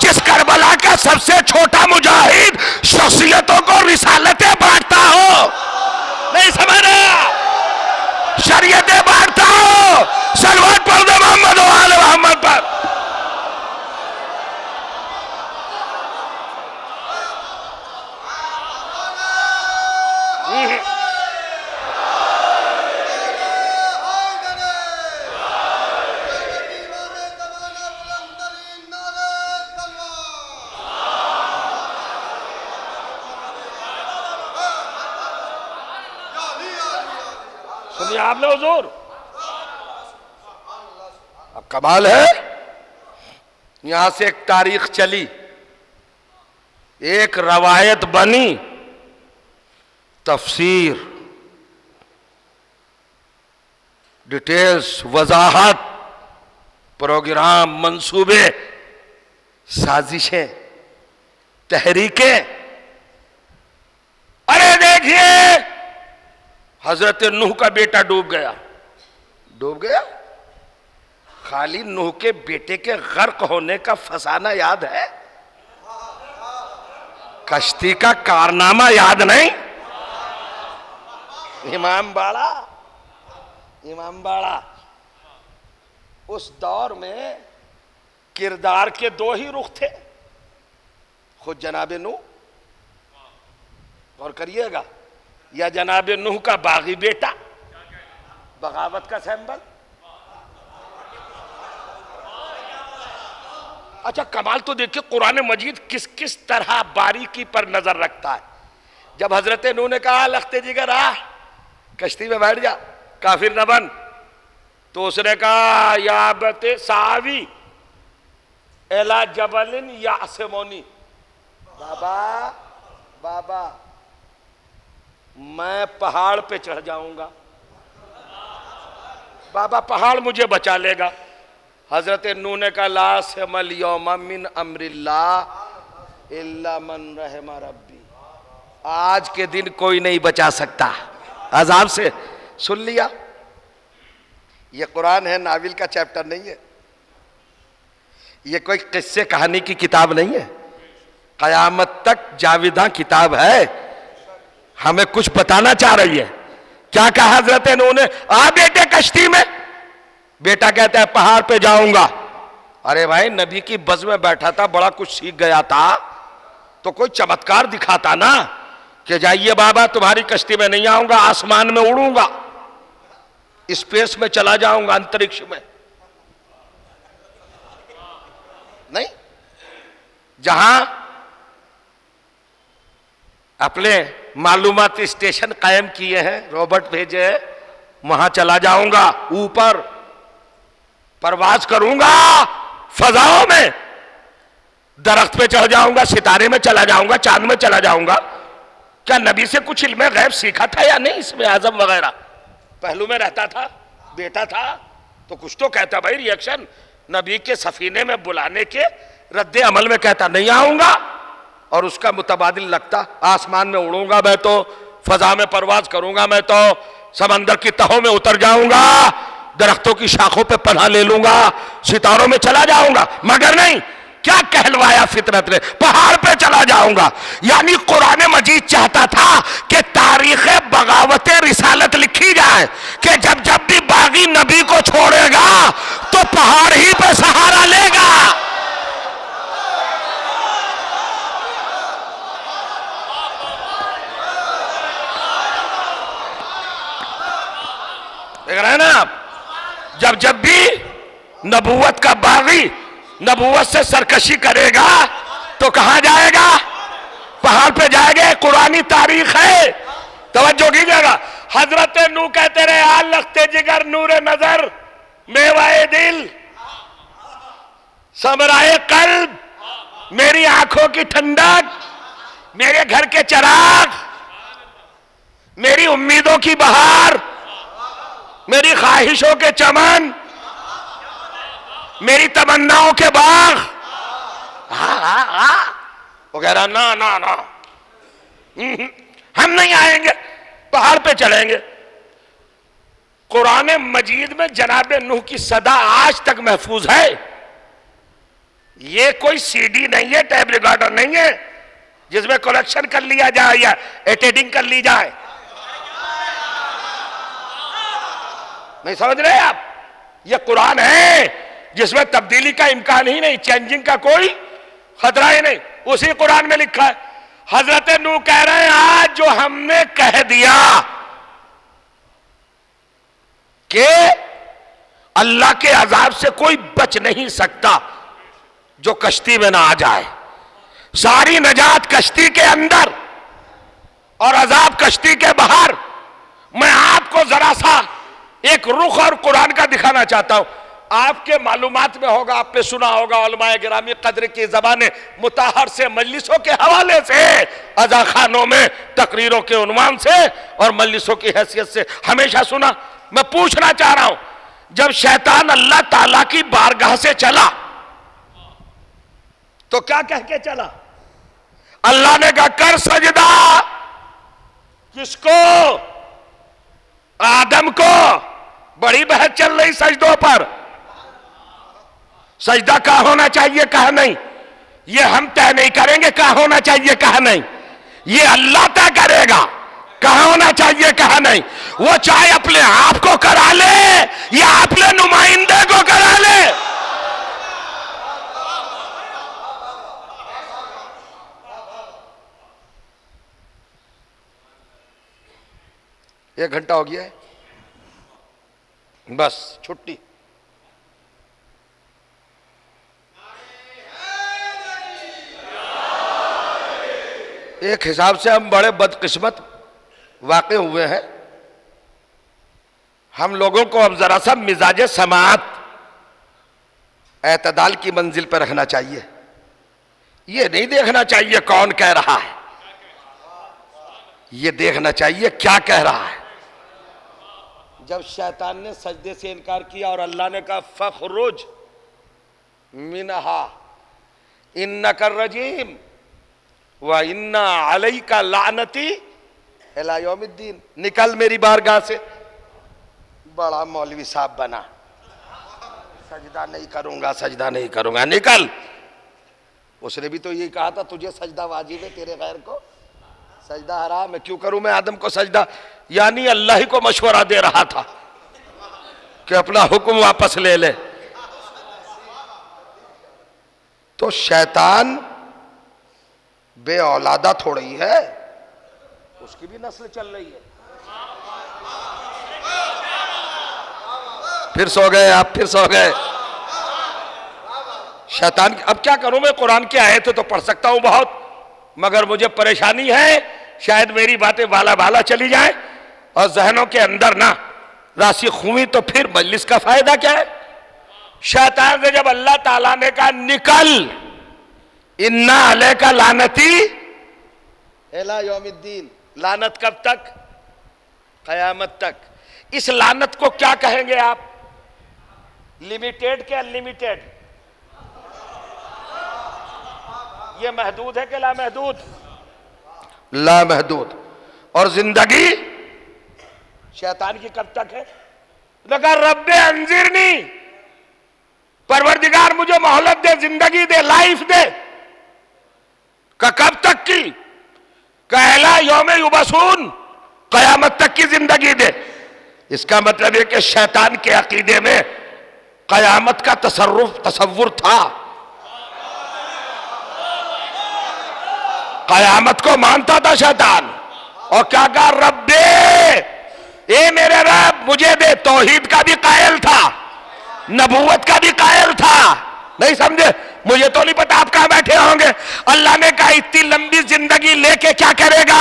जिस करबला का सबसे छोटा मुजाहिद शख्सियतों को रिसालतें बांटता हो, नहीं समझ रहा, शरीयतें बांटता हो, सलवात पढ़ दो मोहम्मद वाले मोहम्मद पर। सुनिए आपने हुजूर, अब कमाल है, यहां से एक तारीख चली, एक रवायत बनी, तफसीर, डिटेल्स, वजाहत, प्रोग्राम, मंसूबे, साजिशें, तहरीकें। अरे देखिए, हजरत नूह का बेटा डूब गया। डूब गया? खाली नूह के बेटे के गर्क होने का फसाना याद है, कश्ती का कारनामा याद नहीं। इमाम बाड़ा, इमाम बाड़ा, उस दौर में किरदार के दो ही रुख थे, खुद जनाबे नूह, और करिएगा, या जनाबे नूह का बागी बेटा, बगावत का सैंबल। अच्छा, कमाल तो देखिए कुरान मजीद किस किस तरह बारीकी पर नजर रखता है। जब हजरत नूह ने कहा लखते जिगर आ, कश्ती में बैठ जा, काफिर न बन, तो उसने कहा या बते सावी एला जबलिन या आसमोनी, बाबा बाबा मैं पहाड़ पे चढ़ जाऊंगा, बाबा पहाड़ मुझे बचा लेगा। हजरत नूह ने कहा ला सेमल यौमा मिन अम्रिल्लाह इल्ला मन रहमा रब्बी, आज के दिन कोई नहीं बचा सकता अजाब से। सुन लिया, ये कुरान है, नाविल का चैप्टर नहीं है, ये कोई किस्से कहानी की किताब नहीं है, कयामत तक जाविदा किताब है, हमें कुछ बताना चाह रही है। क्या कहा हजरत नूह ने, आ बेटे कश्ती में, बेटा कहता है पहाड़ पे जाऊंगा। अरे भाई नबी की बस में बैठा था, बड़ा कुछ सीख गया था, तो कोई चमत्कार दिखाता ना कि जाइए बाबा तुम्हारी कश्ती में नहीं आऊंगा, आसमान में उड़ूंगा, स्पेस में चला जाऊंगा, अंतरिक्ष में। नहीं, जहां अपने मालूमाती स्टेशन कायम किए हैं, रॉबर्ट भेजे हैं, वहां चला जाऊंगा, ऊपर परवाज करूंगा, फजाओं में, दरख्त पे चढ़ जाऊंगा, सितारे में चला जाऊंगा, चांद में चला जाऊंगा। क्या नबी से कुछ इल्म गैब सीखा था या नहीं? इसमें आजम वगैरह पहलू में रहता था, बेटा था, तो कुछ तो कहता भाई, रिएक्शन। नबी के सफीने में बुलाने के रद्दे अमल में कहता नहीं आऊंगा, और उसका मुतबादिल लगता आसमान में उड़ूंगा मैं, तो फजा में परवाज करूंगा मैं, तो समंदर की तहों में उतर जाऊंगा, दरख्तों की शाखों पे पनाह ले लूंगा, सितारों में चला जाऊंगा। मगर नहीं, क्या कहलवाया फितरत ने, पहाड़ पे चला जाऊंगा। यानी कुरान मजीद चाहता था कि तारीख बगावत रिसालत लिखी जाए कि जब जब भी बागी नबी को छोड़ेगा तो पहाड़ ही पे सहारा लेगा। देख रहे हैं ना आप, जब जब भी नबूवत का बागी नबूवत से सरकशी करेगा तो कहां जाएगा? पहाड़ पे जाएगा। कुरानी तारीख है, तवज्जो कीजिएगा। हजरत नूह कहते रहे आ लखते जिगर नूरे नजर मेवाए दिल समराए कल्ब, मेरी आंखों की ठंडक, मेरे घर के चिराग, मेरी उम्मीदों की बहार, मेरी ख्वाहिशों के चमन, मेरी तमन्नाओं के बाग। वो कह रहा ना ना ना, हम नहीं आएंगे, पहाड़ पे चलेंगे। कुरान मजीद में जनाब नूह की सदा आज तक महफूज है। ये कोई सीडी नहीं है, टैब रिकॉर्डर नहीं है जिसमें कलेक्शन कर लिया जाए या एडिटिंग कर ली जाए। नहीं समझ रहे आप? ये कुरान है जिसमें तब्दीली का इम्कान ही नहीं, चेंजिंग का कोई खतरा ही नहीं। उसी कुरान में लिखा है। हजरत नूह कह रहे हैं आज जो हमने कह दिया कि अल्लाह के अजाब से कोई बच नहीं सकता जो कश्ती में ना आ जाए, सारी नजात कश्ती के अंदर और अजाब कश्ती के बाहर। मैं आपको जरा सा एक रुख और कुरान का दिखाना चाहता हूं। आपके मालूमात में होगा, आपने सुना होगा, उलमाए गिरामी कद्र की ज़बाने मुताहर से, मजलिसों के हवाले से, अज़ा खानों में तकरीरों के उन्वान से और मजलिसों की हैसियत से हमेशा सुना। मैं पूछना चाह रहा हूं, जब शैतान अल्लाह ताला की बारगाह से चला तो क्या कह के चला? अल्लाह ने कहा कर सजदा। किसको? आदम को। बड़ी बहस चल रही सजदों पर। सजदा कहा होना चाहिए, कहा नहीं। ये हम तय नहीं करेंगे कहा होना चाहिए, कहा नहीं। ये अल्लाह तय करेगा। कहा होना चाहिए, कहा नहीं। वो चाहे अपने आप को करा ले या अपने नुमाइंदे को करा ले। एक घंटा हो गया है, बस छुट्टी। एक हिसाब से हम बड़े बदकिस्मत वाक़े हुए हैं। हम लोगों को अब जरा सा मिजाज समाअत, एतदाल की मंजिल पर रखना चाहिए। ये नहीं देखना चाहिए कौन कह रहा है, ये देखना चाहिए क्या कह रहा है। जब शैतान ने सजदे से इनकार किया और अल्लाह ने कहा फखरुज मिनहा इन्नका रजीम व इन्ना अलैका लानती इला यौमिद्दीन, निकल मेरी बारगाह से। बड़ा मौलवी साहब बना, सजदा नहीं करूंगा, सजदा नहीं करूंगा, निकल। उसने भी तो ये कहा था तुझे सजदा वाजिब है, तेरे गैर को सजदा हराम है, क्यों करूं मैं आदम को सजदा। यानी अल्लाह ही को मशवरा दे रहा था कि अपना हुक्म वापस ले ले। तो शैतान बे औलादा थोड़ी है, उसकी भी नस्ल चल रही है। फिर सो गए आप, फिर सो गए। शैतान, अब क्या करूं मैं, कुरान की आयतें तो पढ़ सकता हूं बहुत, मगर मुझे परेशानी है शायद मेरी बातें बाला बाला चली जाए और जहनों के अंदर ना राशि हुई, तो फिर मजलिस का फायदा क्या है। शैतान से जब अल्लाह ताला ने कहा निकल, इन्ना अलैका लानती इला यौमिद्दीन, लानत कब तक, कयामत तक। इस लानत को क्या कहेंगे आप, लिमिटेड के अनलिमिटेड, ये महदूद है कि ला महदूद, ला महदूद। और जिंदगी शैतान की कब तक है, लगा रब्बे अंजिरनी, परवरदिगार मुझे मोहलत दे, जिंदगी दे, लाइफ दे। का कब तक की, कहला यौम युबसून, कयामत तक की जिंदगी दे। इसका मतलब है कि शैतान के अकीदे में कयामत का तसव्वुर था, कयामत को मानता था शैतान। और क्या कहा, रब्बे, ए मेरे रब मुझे दे। तौहीद का भी कायल था, नबूवत का भी कायल था, नहीं समझे। मुझे तो नहीं पता आप कहां बैठे होंगे। अल्लाह ने कहा इतनी लंबी जिंदगी लेके क्या करेगा,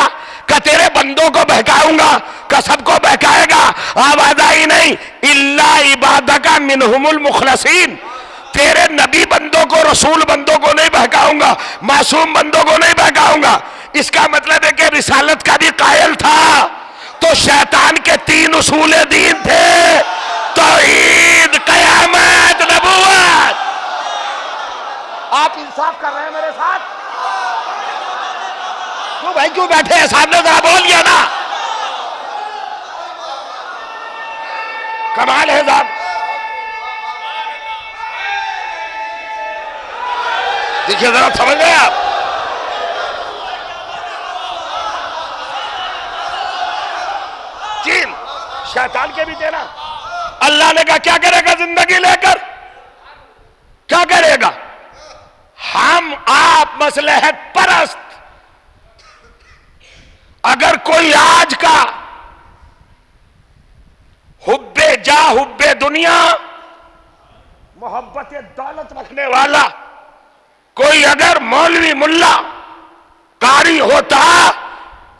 का तेरे बंदों को बहकाऊंगा, का सबको बहकाएगा। आवाज आई नहीं, इल्ला इबादका मिनहुमुल मुखलसीन, तेरे नबी बंदों को, रसूल बंदों को नहीं बहकाऊंगा, मासूम बंदों को नहीं बहकाऊंगा। इसका मतलब है कि रिसालत का भी कायल था। तो शैतान के 3 उसूल दीन थे, तौहीद, कयामत, नबूवत। आप इंसाफ कर रहे हैं मेरे साथ, क्यों भाई, क्यों बैठे हैं सामने, जरा बोलिए ना। कमाल है साहब, देखिए जरा, समझ गए आप। चीन शैतान के भी थे ना। अल्लाह ने कहा क्या करेगा जिंदगी लेकर, क्या करेगा। हम आप मसलहत परस्त, अगर कोई आज का हुब्बे जा हुब्बे दुनिया, मोहब्बत दौलत रखने वाला कोई अगर मौलवी मुल्ला कारी होता,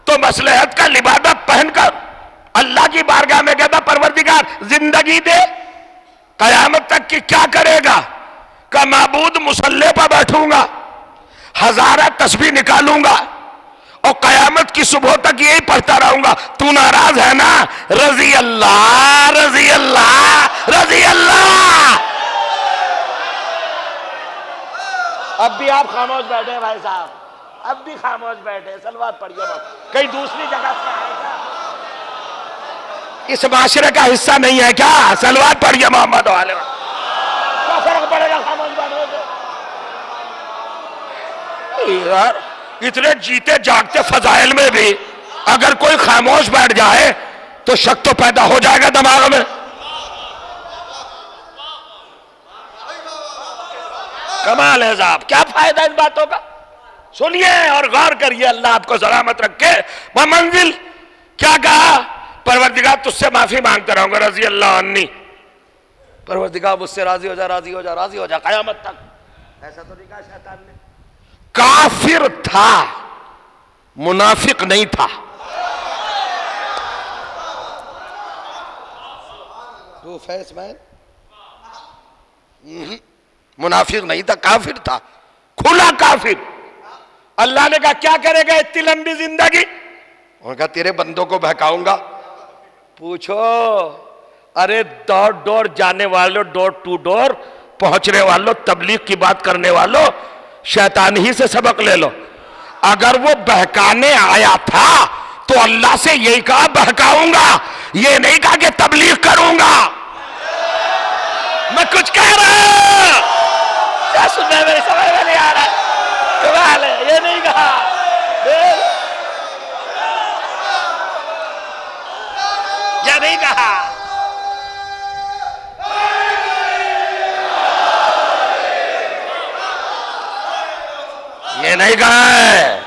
तो मसलहत का लिबादा पहनकर अल्लाह की बारगाह में कहता परवरदिगार जिंदगी दे, कयामत तक की क्या करेगा। का माबूद मुसल्ले पर बैठूंगा, हजारा तस्बीह निकालूंगा और कयामत की सुबह तक यही पढ़ता रहूंगा। तू नाराज है ना, रजी अल्लाह, रजी अल्लाह, रजी अल्लाह। अब भी आप खामोश बैठे भाई साहब, अब भी खामोश बैठे, सलवात पढ़िए मत, कहीं दूसरी जगह से आए क्या, इस माशरे का हिस्सा नहीं है क्या। सलवात पढ़िए मोहम्मद वाले, क्या फर्क पड़ेगा खामोश बैठने से। यार इतने जीते जागते फजाइल में भी अगर कोई खामोश बैठ जाए तो शक तो पैदा हो जाएगा दिमाग में। कमाल है साहब, क्या फायदा इन बातों का? सुनिए और गौर करिए, अल्लाह आपको सलामत रखे। वह मंजिल क्या कहा? परवरदिगार तुझसे माफी मांगता रहूंगा, रजी अल्लाह अन्नी, परवरदिगार मुझसे राजी हो जा, राजी हो जा, राजी हो जा कयामत तक। ऐसा तो नहीं कहा शैतान ने। काफिर था, मुनाफिक नहीं था। तो फैसमैन मुनाफिक नहीं था, काफिर था, खुला काफिर। अल्लाह ने कहा क्या करेगा इतनी लंबी जिंदगी? उन्होंने कहा तेरे बंदों को बहकाऊंगा। पूछो, अरे डोर डोर जाने वालों, डोर टू डोर पहुंचने वालों, तबलीग की बात करने वालों, शैतान ही से सबक ले लो। अगर वो बहकाने आया था तो अल्लाह से यही कहा बहकाऊंगा, ये नहीं कहा कि तबलीग करूंगा। मैं कुछ कह रहा हूं, क्या सुनना है मेरी समझ में नहीं आ रहा है। कमाल है, ये नहीं कहा, ये नहीं कहा। ये नहीं कहा है।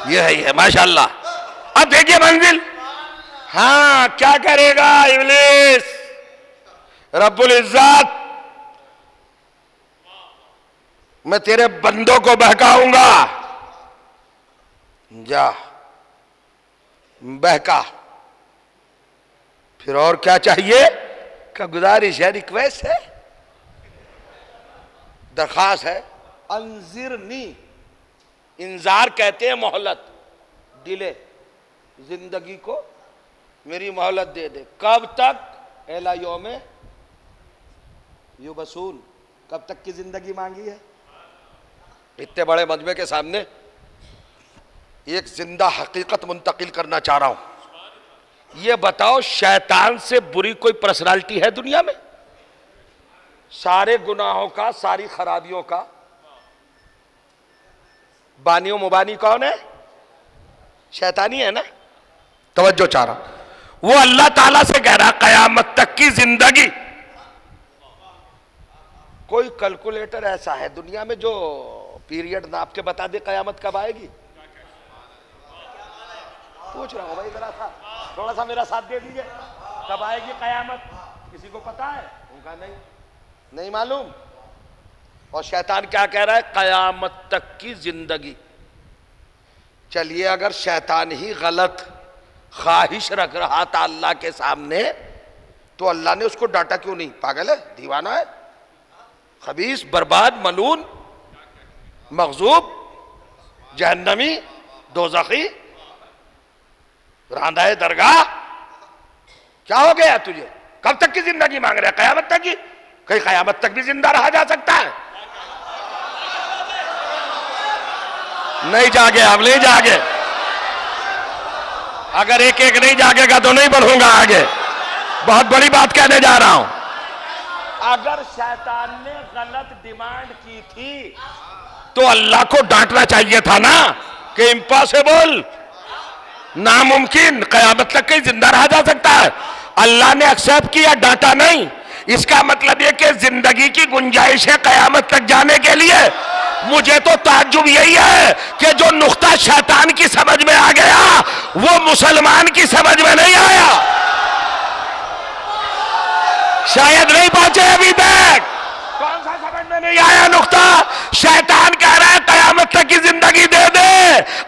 ये है माशाअल्लाह। अब देखिए मंजिल, हाँ क्या करेगा इब्लीस? रब्बुल इज्जत, मैं तेरे बंदों को बहकाऊंगा। जा बहका, फिर और क्या चाहिए? क्या गुजारिश है, रिक्वेस्ट है, दरखास्त है? अंजिरनी, इंजार कहते हैं मोहलत, डिले, जिंदगी को मेरी मोहलत दे दे। कब तक? एला यौमे युबसून, कब तक की जिंदगी मांगी है? इतने बड़े मजमे के सामने एक जिंदा हकीकत मुंतकिल करना चाह रहा हूं। ये बताओ, शैतान से बुरी कोई पर्सनालिटी है दुनिया में? सारे गुनाहों का, सारी खराबियों का बानियो मुबानी कौन है? शैतानी है ना। तवज्जो चाह रहा, वो अल्लाह ताला से कह रहा कयामत तक की जिंदगी। कोई कैलकुलेटर ऐसा है दुनिया में जो पीरियड नाप के बता दे कयामत कब आएगी? पूछ रहा हूं भाई, जरा सा थोड़ा सा मेरा साथ दे दीजिए। कब आएगी कयामत? किसी को पता है? उनका नहीं मालूम। और शैतान क्या कह रहा है? कयामत तक की जिंदगी। चलिए, अगर शैतान ही गलत ख्वाहिश रख रहा था अल्लाह के सामने, तो अल्लाह ने उसको डांटा क्यों नहीं? पागल है, दीवाना है, खबीस, बर्बाद, मलून, मगजूब, जहन्नमी, दोज़खी, रांधाए दरगाह। क्या हो गया तुझे? कब तक की जिंदगी मांग रहा है? कयामत तक की? कहीं कयामत तक भी जिंदा रहा जा सकता है? नहीं जागे, अब नहीं जागे। अगर एक एक नहीं जागेगा तो नहीं बढ़ूंगा आगे। बहुत बड़ी बात कहने जा रहा हूं। अगर शैतान ने गलत डिमांड की थी तो अल्लाह को डांटना चाहिए था ना कि इम्पॉसिबल, नामुमकिन, कयामत तक कहीं जिंदा रहा जा सकता है। अल्लाह ने एक्सेप्ट किया, डांटा नहीं। इसका मतलब यह कि जिंदगी की गुंजाइश है कयामत तक जाने के लिए। मुझे तो ताज्जुब यही है कि जो नुक्ता शैतान की समझ में आ गया वो मुसलमान की समझ में नहीं आया। शायद नहीं पहुंचे अभी तक। कौन सा समझ में नहीं आया नुक्ता? शैतान कह रहा है कयामत तक की जिंदगी दे दे,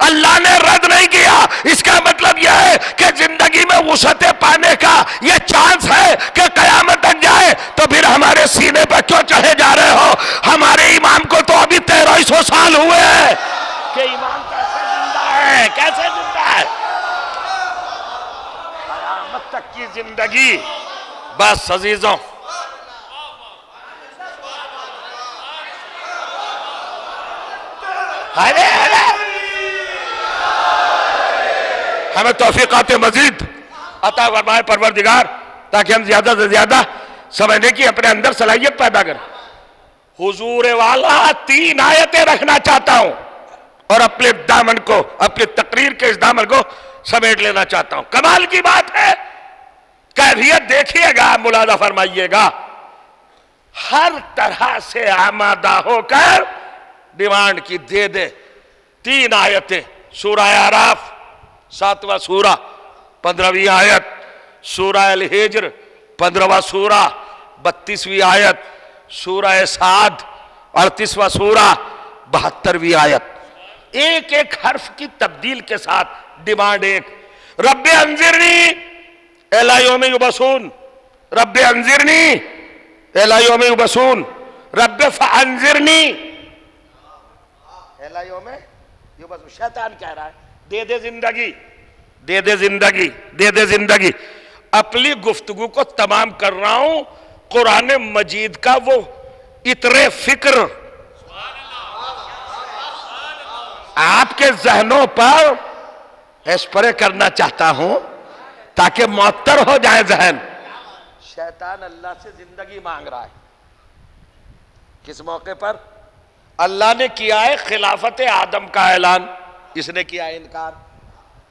अल्लाह ने रद्द नहीं किया। इसका मतलब यह है कि जिंदगी में वुसअत पाने का यह चांस है कि कयामत तक जाए। तो फिर हमारे सीने पर क्यों चढ़े जा रहे हो? हमारे इमाम को तो अभी 1300 साल हुए हैं कि इमाम कैसे जिंदा है, कैसे जिंदा है? कयामत तक की जिंदगी। बस अजीजों, अरे हमें तौफीक़ात मजीद अता फरमाए परवरदिगार, ताकि हम ज्यादा से ज्यादा समझने की अपने अंदर सलाहियत पैदा करें। हुजूर वाला 3 आयतें रखना चाहता हूं और अपने दामन को, अपनी तकरीर के इस दामन को समेट लेना चाहता हूं। कमाल की बात है, कैफियत देखिएगा, मुलाजा फरमाइएगा। हर तरह से आमादा होकर डिमांड की, दे दे 3 आयतें। सूरह आराफ 7वां सूरा 15वीं आयत, सूरह अल हिज्र 15वां सूरा 32वीं आयत, सूरह साद 38वां सूरा 72वीं आयत। एक एक हर्फ की तब्दील के साथ डिमांड एक, रब्बे अंजिरनी इला यौम युबसून, रब्बे अंजिरनी इला यौम युबसून, रब्बे फअंजिरनी इला यौम युबसून। शैतान कह रहा है दे दे जिंदगी, दे दे जिंदगी, दे दे जिंदगी। अपनी गुफ्तगू को तमाम कर रहा हूं कुरान मजीद का वो इतरे फिक्र आपके जहनों पर स्प्रे करना चाहता हूं ताकि मुअत्तर हो जाए जहन। शैतान अल्लाह से जिंदगी मांग रहा है। किस मौके पर? अल्लाह ने किया है खिलाफत आदम का ऐलान, इसने किया है इनकार,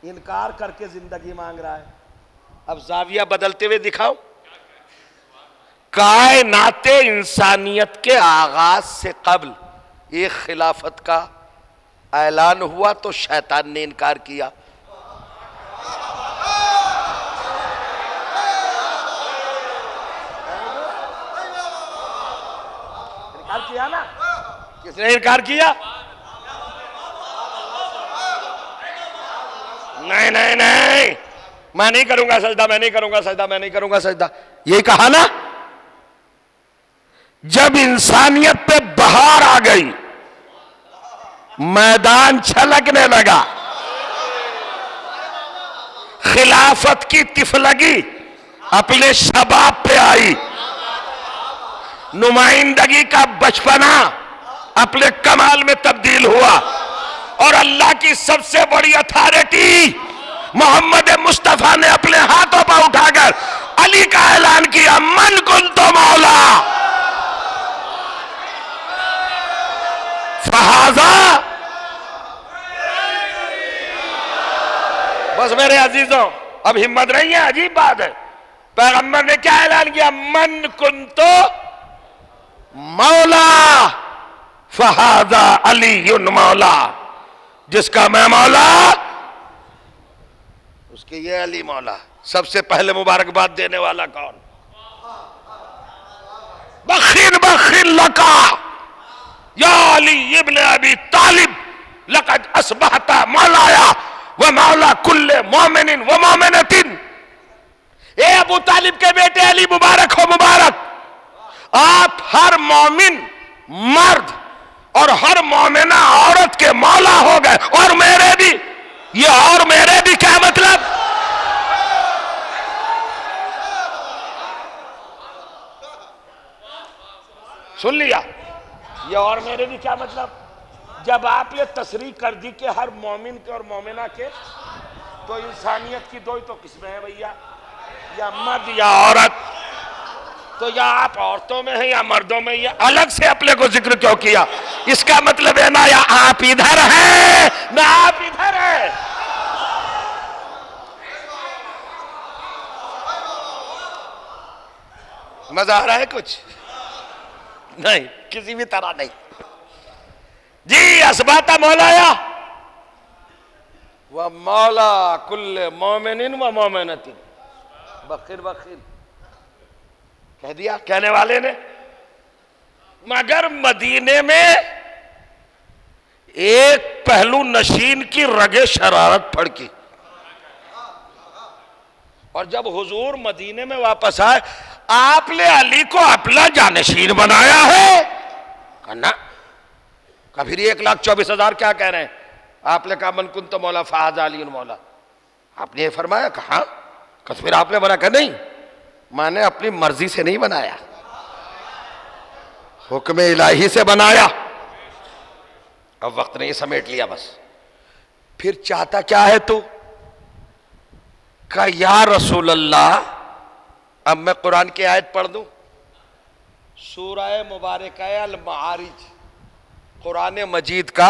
इनकार करके जिंदगी मांग रहा है। अब जाविया बदलते हुए दिखाओ। कायनाते इंसानियत के आगाज से कबल एक खिलाफत का ऐलान हुआ तो शैतान ने इनकार किया। इनकार किया ना? किसने इनकार किया? नहीं नहीं नहीं, मैं नहीं करूंगा सजदा, मैं नहीं करूंगा सजदा, मैं नहीं करूंगा सजदा, यही कहा ना। जब इंसानियत पे बहार आ गई, मैदान छलकने लगा, खिलाफत की तिफलगी अपने शबाब पे आई, नुमाइंदगी का बचपना अपने कमाल में तब्दील हुआ और अल्लाह की सबसे बड़ी अथॉरिटी मोहम्मद मुस्तफा ने अपने हाथों पर उठाकर अली का ऐलान किया, मन कुंतु मौला फहाजा। बस मेरे अजीजों, अब हिम्मत नहीं है, अजीब बात है। पैगंबर ने क्या ऐलान किया? मन कुंतु मौला फहाजा अलीयुन मौला, जिसका मैं मौला उसके ये अली मौला। सबसे पहले मुबारकबाद देने वाला कौन? बखिन बखिन लका या अली इब्ने अबी तालिब लक़द अस्बहता मौलाया व मौला कुल्ले मोमिनिन व मोमिनतिन। ए अबू तालिब के बेटे अली, मुबारक हो, मुबारक। आप हर मोमिन मर्द और हर मोमिना औरत के मौला हो गए, और मेरे भी। ये और मेरे भी क्या मतलब? सुन लिया? ये और मेरे भी क्या मतलब? जब आप ये तस्रीह कर दी कि हर मोमिन के और मोमिना के, तो इंसानियत की दो ही तो किस्में हैं भैया, या मर्द या औरत। तो या आप औरतों में है या मर्दों में, या अलग से अपने को जिक्र क्यों किया? इसका मतलब है ना या आप इधर हैं ना आप इधर हैं। मजा आ रहा है? कुछ नहीं, किसी भी तरह नहीं जी। असबाता मौलाया व मौला कुल्ले मोमिनिन व मोमिनतिन। बखिर बखिर कह दिया कहने वाले ने। मगर मदीने में एक पहलू नशीन की रगे शरारत फड़की, और जब हुजूर मदीने में वापस आए, आपने अली को अपना जानशीन बनाया है। कहना का फिर 1,24,000 क्या कह रहे हैं? आपने कहा मन कुंत मौला फहाजा अली मौला, आपने ये फरमाया? कहा फिर आपने बना कर? नहीं, मैंने अपनी मर्जी से नहीं बनाया, हुक्म इलाही से बनाया। अब वक्त नहीं, समेट लिया बस। फिर चाहता क्या है तू? कहा या रसूल अल्लाह, अब मैं कुरान की आयत पढ़ दूं? सूरह मुबारक अल मारिज, कुरान मजीद का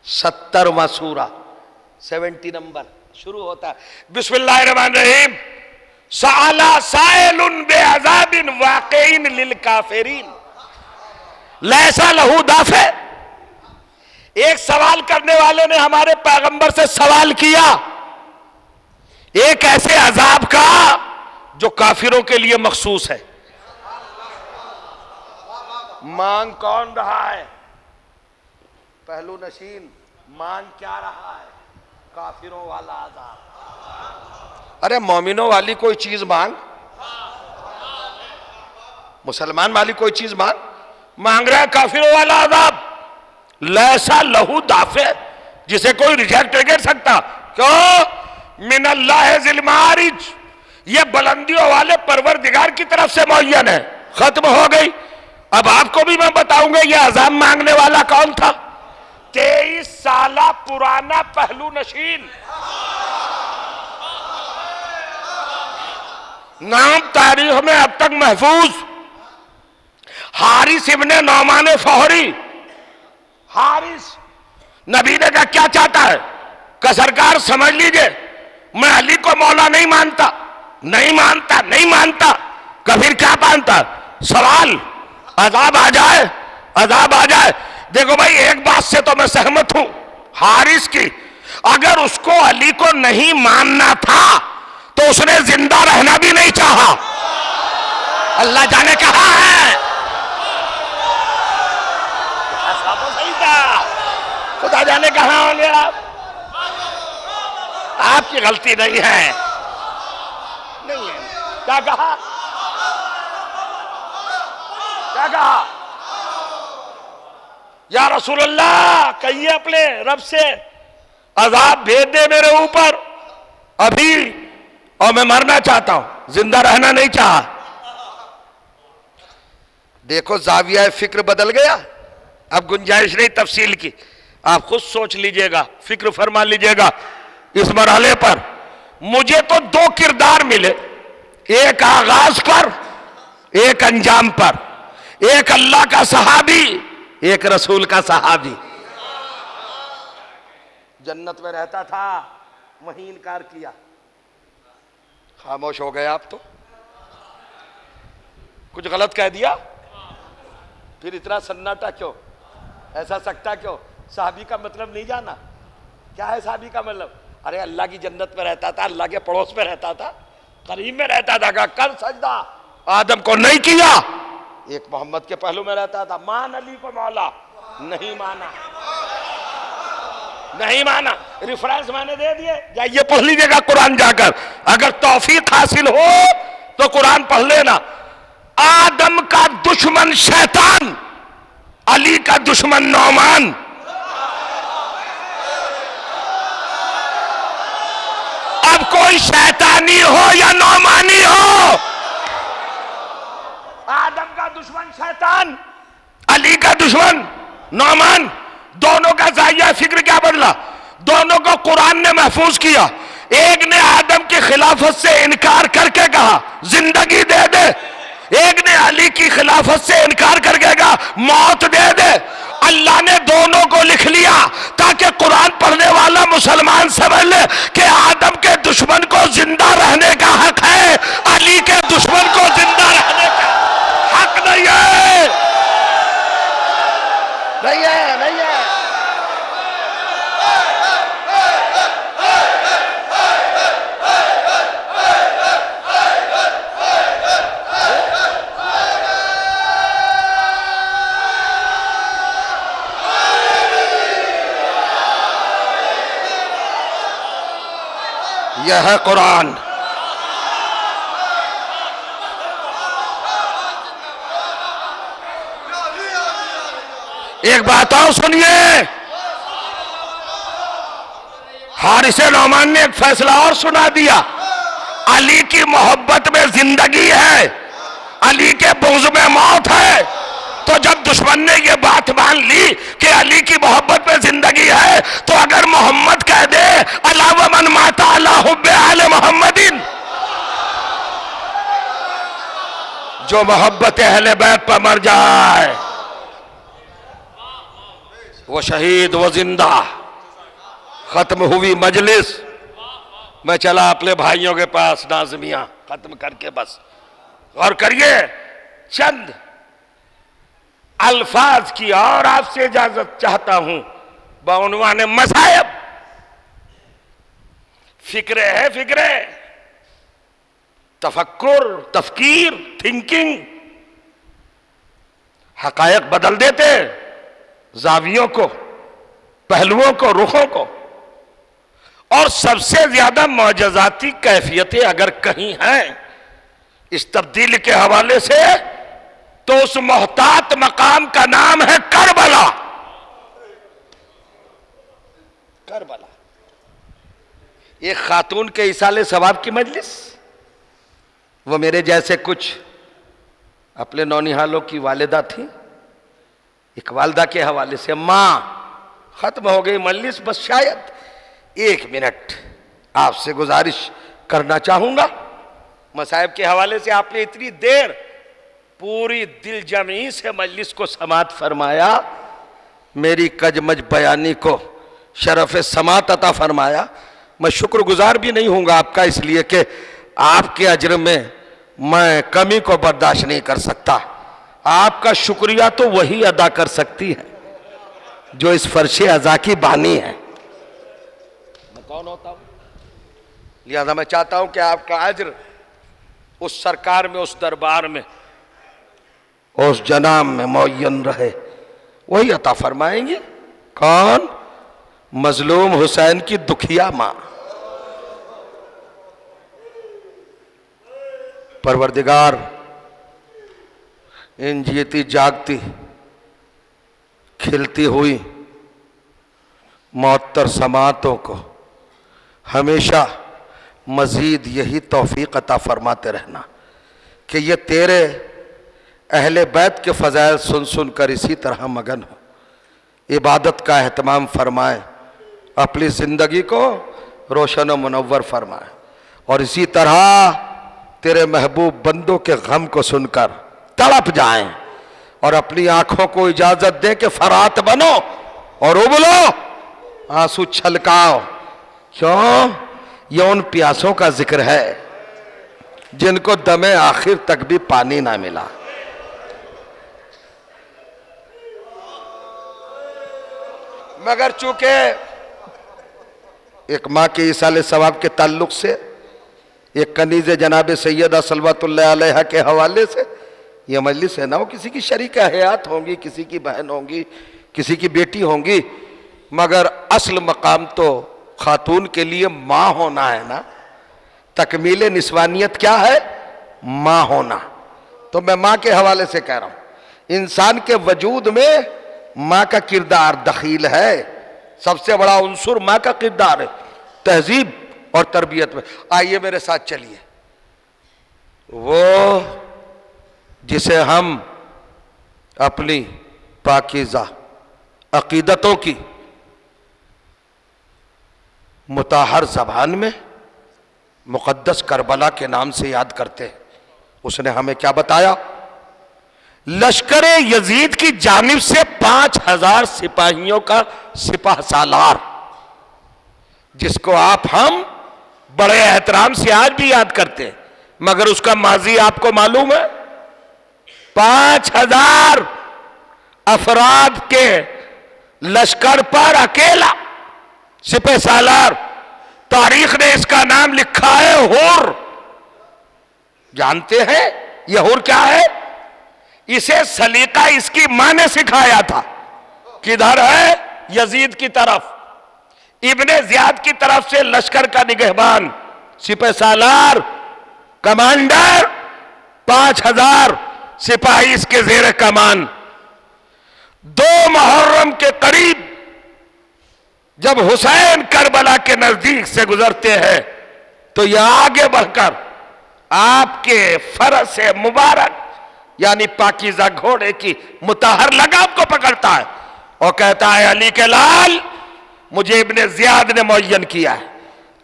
70वां सूरा, 70 नंबर शुरू होता है बिस्मिल्लाहिर्रहमानिर्रहीम। सअला साइलुन बिअज़ाबिन वाक़िइन लिल काफ़िरीन लैसा लहू दाफ़े। एक सवाल करने वाले ने हमारे पैगंबर से सवाल किया एक ऐसे अजाब का जो काफिरों के लिए मखसूस है। मांग कौन रहा है? पहलू नशीन मांग क्या रहा है? काफिरों वाला अजाब। अरे मोमिनों वाली कोई चीज मांग, मुसलमान वाली कोई चीज मांग रहा है काफिरों वाला अजाब। लैसा लहू दाफे, जिसे कोई रिजेक्ट नहीं कर सकता। क्यों? मिनल्लाह ज़िल मारिज, ये बुलंदियों वाले परवरदिगार की तरफ से मुअय्यन है। खत्म हो गई। अब आपको भी मैं बताऊंगा ये अजाब मांगने वाला कौन था। 23 साला पुराना पहलू नशीन, नाम तारीख में अब तक महफूज, हारिस इब्ने नौमान फौहरी। हारिस नबी ने कहा क्या चाहता है कि सरकार समझ लीजिए मैं अली को मौला नहीं मानता, नहीं मानता, नहीं मानता। कभी क्या मानता? सवाल अजाब आ जाए, अजाब आ जाए। देखो भाई एक बात से तो मैं सहमत हूं हारिस की, अगर उसको अली को नहीं मानना था तो उसने जिंदा रहना भी नहीं चाहा। अल्लाह जाने कहा है, ऐसा तो सही था, खुदा जाने कहा होंगे आप। आपकी गलती नहीं है, नहीं है। क्या कहा? क्या कहा? या रसूल अल्लाह कहिए अपने रब से अजाब भेज दे मेरे ऊपर अभी, और मैं मरना चाहता हूं, जिंदा रहना नहीं चाहा। देखो जाविया फिक्र बदल गया। अब गुंजाइश नहीं तफसील की, आप खुद सोच लीजिएगा, फिक्र फरमा लीजिएगा इस मरहले पर। मुझे तो 2 किरदार मिले, एक आगाज पर, एक अंजाम पर। एक अल्लाह का सहाबी, एक रसूल का सहाबी। जन्नत में रहता था, वहीं इनकार किया। खामोश हो गए आप तो, कुछ गलत कह दिया, फिर इतना सन्नाटा क्यों, ऐसा सकता क्यों? सहाबी का मतलब नहीं जाना? क्या है सहाबी का मतलब? अरे अल्लाह की जन्नत में रहता था, अल्लाह के पड़ोस में रहता था, करीब में रहता था। कर सजदा आदम को नहीं किया, एक मोहम्मद के पहलू में रहता था। मान अली को मौला, नहीं माना, नहीं माना। रेफरेंस मैंने दे दिए, जाइए पढ़ लीजिएगा कुरान जाकर। अगर तौफीक हासिल हो तो कुरान पढ़ लेना। आदम का दुश्मन शैतान, अली का दुश्मन नौमान। अब कोई शैतानी हो या नौमानी हो, आदम का दुश्मन शैतान, अली का दुश्मन नौमान, दोनों का जायजा फिक्र क्या बदला? दोनों को कुरान ने महफूज किया। एक ने आदम की खिलाफत से इनकार करके कहा जिंदगी दे दे, एक ने अली की खिलाफत से इनकार करके कहा मौत दे दे। अल्लाह ने दोनों को लिख लिया ताकि कुरान पढ़ने वाला मुसलमान समझ ले कि आदम के दुश्मन को जिंदा रहने का हक है, अली के दुश्मन को जिंदा रहने का हक नहीं है, नहीं है, नहीं है। यह है कुरान। एक बात और सुनिए, हारिस नौमान ने एक फैसला और सुना दिया। अली की मोहब्बत में जिंदगी है, अली के बुग़्ज़ में मौत है। तो जब दुश्मन ने यह बात मान ली कि अली की मोहब्बत में जिंदगी है, तो अगर मोहम्मद कह दे अला व मन माता अला हुब्बे आले मोहम्मदिन, जो मोहब्बत अहले बैत पर मर जाए वो शहीद वो जिंदा। खत्म हुई मजलिस, मैं चला अपने भाइयों के पास नाज़मियां खत्म करके बस। और करिए चंद अल्फाज की और आपसे इजाजत चाहता हूं बउनवाने मसायब। फिक्रे है, फिक्रे, तफक्कुर, तफकीर, थिंकिंग, हकायक बदल देते, जावियों को, पहलुओं को, रुखों को। और सबसे ज्यादा मौजज़ाती कैफियतें अगर कहीं हैं इस तब्दीली के हवाले से तो उस मोहतात मकाम का नाम है करबला। करबला एक खातून के इसाले सवाब की मजलिस। वो मेरे जैसे कुछ अपने नौनिहालों की वालिदा थी। एक वालिदा के हवाले से, मां खत्म हो गई मजलिस, बस शायद 1 मिनट आपसे गुजारिश करना चाहूंगा। मसाइब के हवाले से आपने इतनी देर पूरी दिल जमी से मजलिस को समात फरमाया, मेरी कजमज बयानी को शरफ समात अता फरमाया। मैं शुक्रगुजार भी नहीं हूंगा आपका, इसलिए कि आपके अजर में मैं कमी को बर्दाश्त नहीं कर सकता। आपका शुक्रिया तो वही अदा कर सकती है जो इस फर्शे अज़ा की बानी है। मैं कौन होता हूं? लिहाजा मैं चाहता हूं कि आपका अज्र उस सरकार में, उस दरबार में, उस जनाब में मुअय्यन रहे, वही अता फरमाएंगे। कौन? मजलूम हुसैन की दुखिया मां। परवरदिगार इन जीती जागती खिलती हुई मुअत्तर समातों को हमेशा मजीद यही तौफीक अता फरमाते रहना कि ये तेरे अहले बैत के फ़ज़ाइल सुन सुन कर इसी तरह मगन हो, इबादत का एहतमाम फरमाए, अपनी ज़िंदगी को रोशन व मुनव्वर फरमाए और इसी तरह तेरे महबूब बंदों के गम को सुनकर तड़प जाएं और अपनी आंखों को इजाज़त दे कि फरात बनो और उबलो, आंसू छलकाओ। क्यों? ये उन प्यासों का जिक्र है जिनको दमे आखिर तक भी पानी ना मिला। मगर चूंकि एक माँ के इसाले सवाब के ताल्लुक से, एक कनीज़ जनाब सैयदा सलवतुल्लाह अलैहा के हवाले से यह मजलिस है ना, वो किसी की शरीका हयात होंगी, किसी की बहन होंगी, किसी की बेटी होंगी, मगर असल मकाम तो खातून के लिए माँ होना है ना। तकमील निस्वानियत क्या है? माँ होना। तो मैं माँ के हवाले से कह रहा हूं, इंसान के वजूद में माँ का किरदार दखील है। सबसे बड़ा उन्सुर माँ का किरदार है तहजीब और तरबियत में। आइए मेरे साथ चलिए, वो जिसे हम अपनी पाकीज़ा अकीदतों की मुताहर ज़बान में मुक़द्दस करबला के नाम से याद करते हैं, उसने हमें क्या बताया? लश्कर यजीद की जानिब से 5000 सिपाहियों का सिपाह सालार, जिसको हम बड़े एहतराम से आज भी याद करते हैं, मगर उसका माजी आपको मालूम है? 5000 अफराद के लश्कर पर अकेला सिपह सालार। तारीख ने इसका नाम लिखा है हुर। जानते हैं यह हुर क्या है? इसे सलीका इसकी मां ने सिखाया था। किधर है? यजीद की तरफ, इब्ने जियाद की तरफ से लश्कर का निगहबान, सिपह सालार, कमांडर, 5000 सिपाही इसके जेर कमान। 2 मुहर्रम के करीब जब हुसैन करबला के नजदीक से गुजरते हैं तो यह आगे बढ़कर आपके फरस से मुबारक यानी पाकीज़ा घोड़े की मुताहर लगाम को पकड़ता है और कहता है, अली के लाल, मुझे इब्ने जियाद ने मुअय्यन किया है,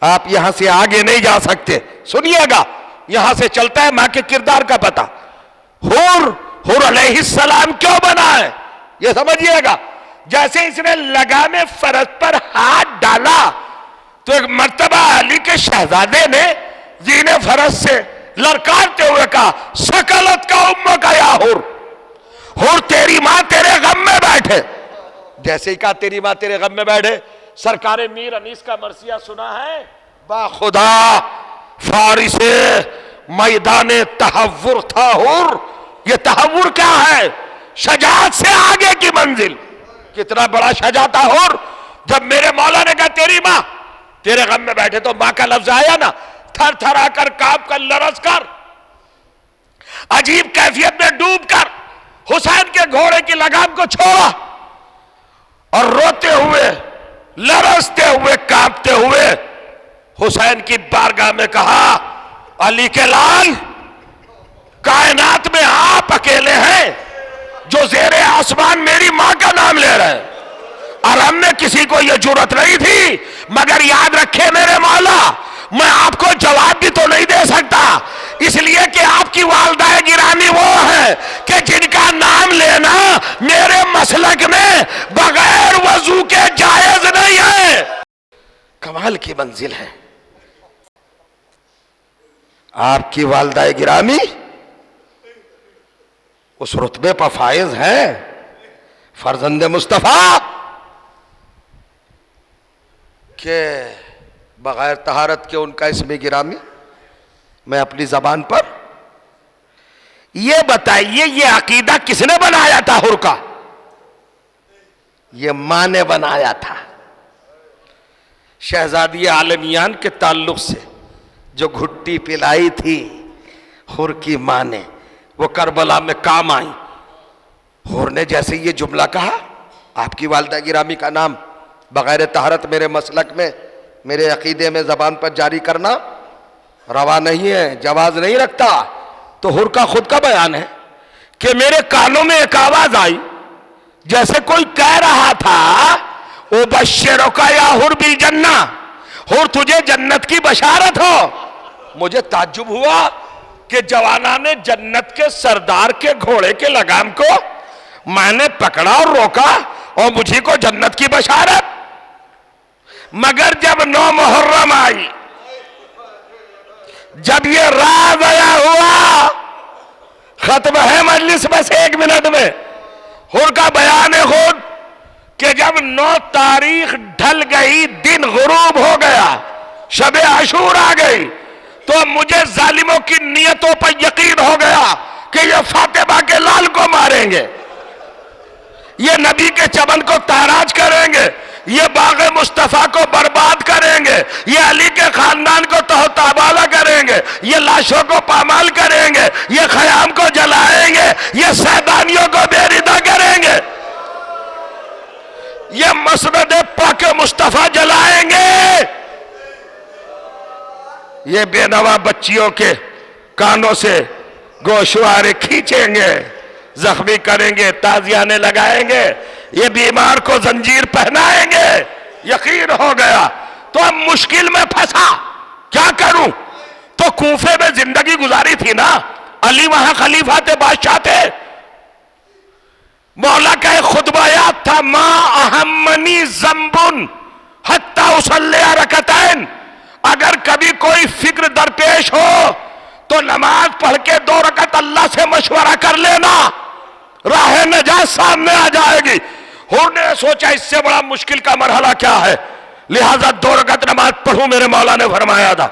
आप यहां से आगे नहीं जा सकते। सुनिएगा, यहां से चलता है मां के किरदार का पता। हुर अलैहिस्सलाम क्यों बना है, यह समझिएगा। जैसे इसने लगामे फरज पर हाथ डाला तो एक मर्तबा अली के शहजादे ने जीने फरज से ललकारते हुए कहा, सकलत का उम्मा का या हुर तेरी मां तेरे गम में बैठे। जैसे ही कहा तेरी मां तेरे गम में बैठे, सरकारे मीर अनीस का मरसिया सुना है, बाखुदा फारिसे मैदान तहव्वुर था हुर। ये तहव्वुर क्या है, शजात से आगे की मंजिल। कितना बड़ा शजा था हुर। जब मेरे मौला ने कहा तेरी मां तेरे गम में बैठे, तो मां का लफ्ज आया ना, थर थर आकर, कांप कर, लरस कर, अजीब कैफियत में डूब कर हुसैन के घोड़े की लगाम को छोड़ा और रोते हुए, लरसते हुए, कांपते हुए हुसैन की बारगाह में कहा, अली के लाल, कायनात में आप अकेले हैं जो ज़ेरे आसमान मेरी मां का नाम ले रहे हैं, और हमने किसी को यह जुर्रत नहीं थी। मगर याद रखे मेरे मौला, मैं आपको जवाब भी तो नहीं दे सकता, इसलिए कि आपकी वालदा गिरानी वो है कि जिनका नाम लेना मेरे मसलक में बगैर वजू के जायज नहीं है। कमाल की मंजिल है आपकी वालदा गिरामी, उस रुतबे पर फायज है फर्जंद मुस्तफा के बगैर तहारत के उनका इसमें गिरामी। मैं अपनी जबान पर यह बताइए, यह अकीदा किसने बनाया था हुर का? यह मां ने बनाया था। शहजादी आलमियान के ताल्लुक से जो घुट्टी पिलाई थी हुर की मां ने, वो करबला में काम आई। हुर ने जैसे ये जुमला कहा, आपकी वालदा गिरामी का नाम बगैर तहारत मेरे मसलक में, मेरे अकीदे में जबान पर जारी करना रवा नहीं है, जवाज नहीं रखता। तो हुर का खुद का बयान है कि मेरे कानों में एक आवाज आई जैसे कोई कह रहा था, ओ बश्शिरो का या हुर बिल जन्ना, हुर तुझे जन्नत की बशारत हो। मुझे ताज्जुब हुआ कि जवाना ने जन्नत के सरदार के घोड़े के लगाम को मैंने पकड़ा और रोका और मुझे को जन्नत की बशारत। मगर जब 9 मुहर्रम आई, जब ये राज आया हुआ, खत्म है मजलिस बस 1 मिनट में। हुर का बयान है खुद कि जब 9 तारीख ढल गई, दिन गुरूब हो गया, शबे आशूर आ गई, तो मुझे जालिमों की नियतों पर यकीन हो गया कि ये फातिमा के लाल को मारेंगे, ये नबी के चमन को ताराज करेंगे, ये बाग मुस्तफा को बर्बाद करेंगे, ये अली के खानदान को तहताबाला करेंगे, ये लाशों को पामाल करेंगे, ये खयाम को जलाएंगे, ये सैदानियों को बेरिदा करेंगे, ये मसनद पाक मुस्तफा जलाएंगे, ये बेनवा बच्चियों के कानों से गोशवारे खींचेंगे, जख्मी करेंगे, ताजियाने लगाएंगे, ये बीमार को जंजीर पहनाएंगे। यकीन हो गया। तो अब मुश्किल में फंसा, क्या करूं? तो कूफे में जिंदगी गुजारी थी ना, अली वहां खलीफा थे, बादशाह थे। मौला का एक खुतबा याद था, मा अहम्मनी जंबुन हत्ता उसल्ले रकतैन, अगर कभी कोई फिक्र दरपेश हो तो नमाज पढ़ के 2 रकत अल्लाह से मशवरा कर लेना, राह नजात सामने आ जाएगी। हुर ने सोचा इससे बड़ा मुश्किल का मरहला क्या है, लिहाजा 2 रकत नमाज पढ़ूं, मेरे मौला ने फरमाया था।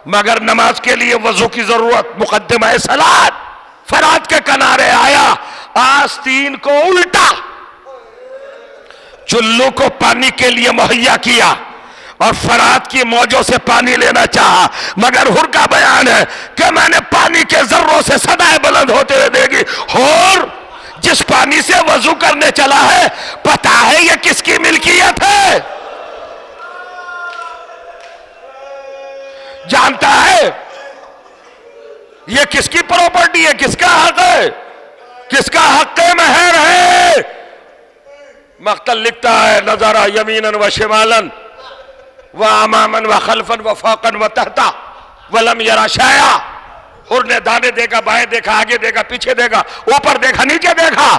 मगर नमाज के लिए वजू की जरूरत, मुकद्दमा सलात फरात के किनारे आया, आस्तीन को उल्टा, चुल्लू को पानी के लिए मुहैया किया और फरात की मौजों से पानी लेना चाहा। मगर हुर का बयान है कि मैंने पानी के जर्रों से सदाएं बुलंद होते हुए देगी। हुर जिस पानी से वजू करने चला है, पता है ये किसकी मिल्कियत है? जानता है ये किसकी प्रॉपर्टी है, किसका हक है, किसका हक महर है? मख्तल लिखता है, नजारा यमीनन व शिमालन व अमामन व खल्फन व फाकन व तहता वलम यरा शाया। हुर ने दाने देखा, बाएं देखा, आगे देखा, पीछे देखा, ऊपर देखा, नीचे देखा।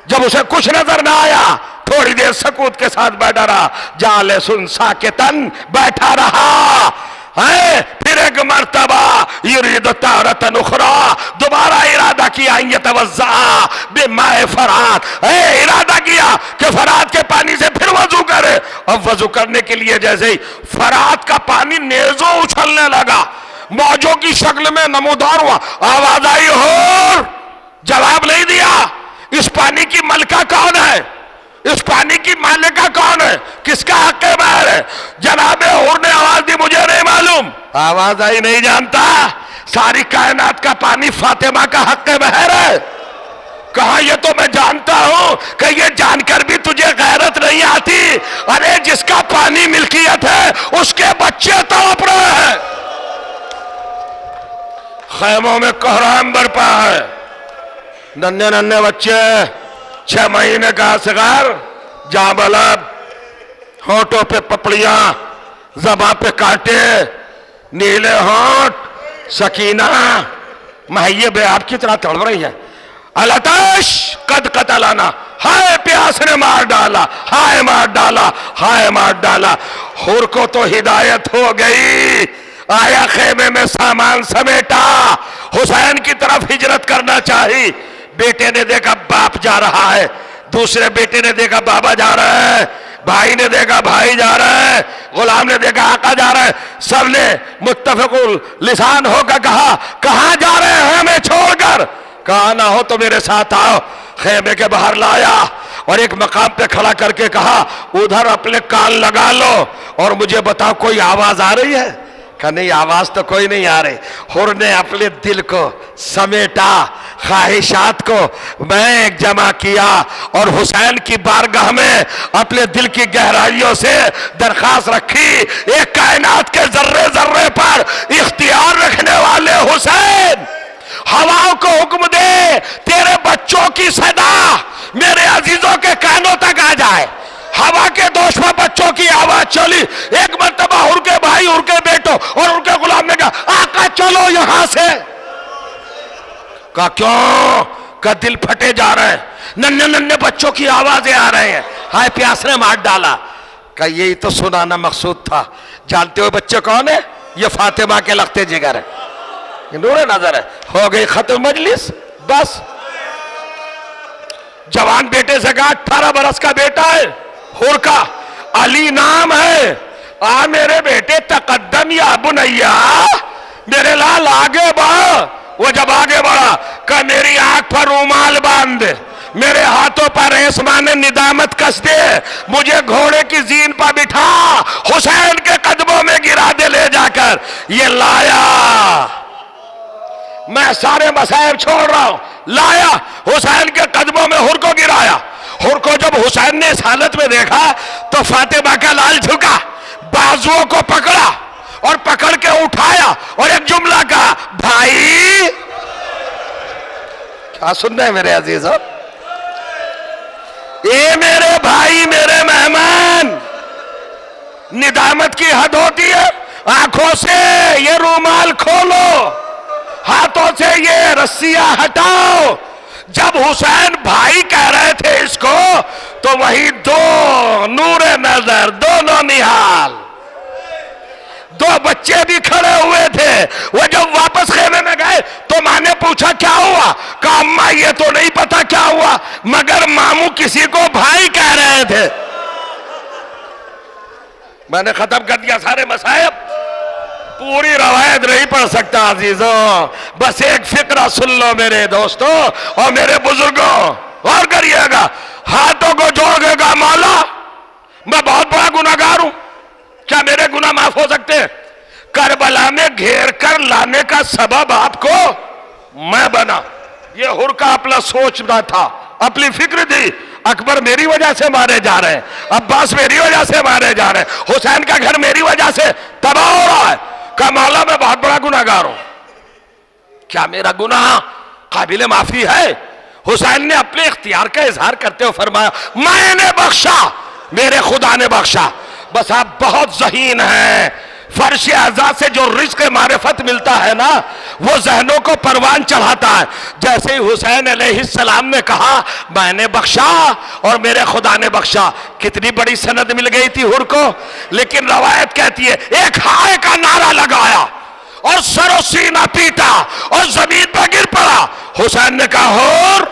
जब उसे कुछ नजर ना आया, थोड़ी देर सकूत के साथ बैठा रहा, जाले सुन साकेतन बैठा रहा है। फिर एक मर्तबा युरीद तारतन उखरा, दोबारा इरादा किया यतवज़्ज़ा बिमाए फरात, इरादा किया कि फरात के पानी से फिर वजू करे। अब वजू करने के लिए जैसे ही फरात का पानी नेज़ों उछलने लगा, मौजों की शक्ल में नमूदार हुआ, आवाज आई हुर, जवाब नहीं दिया। इस पानी की मलका कौन है? इस पानी की मालिका कौन है? किसका हक महर है? जनाबे हुर ने आवाज दी, मुझे नहीं मालूम। आवाज आई, नहीं जानता? सारी कायनात का पानी फातिमा का हक महर है। कहा ये तो मैं जानता हूं कि ये जानकर भी तुझे गैरत नहीं आती। अरे जिसका पानी मिल्कियत है उसके बच्चे तड़प रहे हैं, खैमों में कोहराम बरपा है, नन्हे नन्हे बच्चे, 6 महीने का असगर, जाबलब, होठों पे पपड़ियां, ज़बां पे कांटे, नीले होठ, सकीना महये बेआब की तरह तड़प रही है। अलतश कद कतलाना, हाय प्यास ने मार डाला, हाय मार डाला, हाय मार डाला। हुर को तो हिदायत हो गई, आया खेमे में सामान समेटा, हुसैन की तरफ हिजरत करना चाहिए। बेटे ने देखा बाप जा रहा है, दूसरे बेटे ने देखा बाबा जा रहा है, भाई ने देखा भाई जा रहा है, गुलाम ने देखा आका जा रहा है। सबने मुत्तफिकुल लिसान होकर कहा, कहां जा रहे हैं हमें छोड़कर? कहा ना हो तो मेरे साथ आओ। खेमे के बाहर लाया और एक मकाम पे खड़ा करके कहा, उधर अपने कान लगा लो और मुझे बताओ कोई आवाज आ रही है? कहा नहीं, आवाज तो कोई नहीं आ रही। हुर ने अपने दिल को समेटा, ख्वाहिशात को मैं जमा किया और हुसैन की बारगाह में अपने दिल की गहराइयों से दरखास्त रखी, एक कायनात के जर्रे जर्रे पर इख्तियार रखने वाले हुसैन, हवाओं को हुक्म दे तेरे बच्चों की सदा मेरे अजीजों के कानों तक आ जाए। हवा के दोष में बच्चों की आवाज चली। एक मर्तबा हुर के भाई, हुर के बेटों और उनके गुलाम ने कहा, आका चलो यहां से। कहा क्यों? का दिल फटे जा रहे हैं, नन्हे नन्हे बच्चों की आवाजें आ रहे हैं, हाय प्यास ने मार डाला। का यही तो सुनाना मकसूद था। जानते हो बच्चे कौन है? ये फातिमा के लगते जिगर है, नूरे नजर है। हो गई खत्म मजलिस, बस। जवान बेटे से कहा, 18 बरस का बेटा है, हुर का अली नाम है, आ मेरे बेटे तकद्दम या बुनैया, मेरे लाल आगे बढ़। वो जब आगे बढ़ा, कहा मेरी आंख पर रूमाल बांध, मेरे हाथों पर रेशमाने निदामत कस दे, मुझे घोड़े की जीन पर बिठा, हुसैन के कदमों में गिरा दे ले जाकर। ये लाया, मैं सारे मसाइब छोड़ रहा हूं, लाया, हुसैन के कदमों में हुर को गिराया। हुर को जब हुसैन ने इस हालत में देखा तो फातिमा का लाल झुका, बाजुओं को पकड़ा और पकड़ के उठाया और एक जुमला कहा, भाई। क्या सुन रहे हैं मेरे अजीजों? ये मेरे भाई, मेरे मेहमान, निदामत की हद होती है। आंखों से ये रूमाल खोलो, हाथों से ये रस्सियां हटाओ। जब हुसैन भाई कह रहे थे इसको, तो वही दो नूरे नजर, दोनों निहाल, दो बच्चे भी खड़े हुए थे। वो जब वापस खेमे में गए तो माँ ने पूछा क्या हुआ? कहा अम्मा ये तो नहीं पता क्या हुआ, मगर मामू किसी को भाई कह रहे थे। मैंने खत्म कर दिया सारे मसाइब, पूरी रवायत नहीं पढ़ सकता अजीजों, बस एक फिक्रा सुन लो मेरे दोस्तों और मेरे बुजुर्गों, और करिएगा। हाथों को जोड़ के कहा, मौला मैं बहुत बड़ा गुनाहगार हूं, क्या मेरे गुनाह माफ हो सकते हैं? करबला में घेर कर लाने का सबब आपको मैं बना। ये हुर का अपना सोचना था, अपनी फिक्र दी। अकबर मेरी वजह से मारे जा रहे हैं, अब्बास मेरी वजह से मारे जा रहे हैं, हुसैन का घर मेरी वजह से तबाह हो रहा है। कहा मौला मैं बहुत बड़ा गुनाहगार हूं, क्या मेरा गुनाह काबिल माफी है? हुसैन ने अपने इख्तियार का इजहार करते हुए फरमाया, मैंने बख्शा, मेरे खुदा ने बख्शा। बस आप बहुत ज़हीन हैं, फर्श आज़ा से जो रिज़्क़ मारिफत मिलता है ना, वो जहनों को परवान चढ़ाता है। जैसे ही हुसैन अलैहिस्सलाम ने कहा मैंने बख्शा और मेरे खुदा ने बख्शा, कितनी बड़ी सनद मिल गई थी हुर को। लेकिन रवायत कहती है एक हाय का नारा लगाया और सरो सीना पीटा और जमीन पर गिर पड़ा। हुसैन ने कहा हुर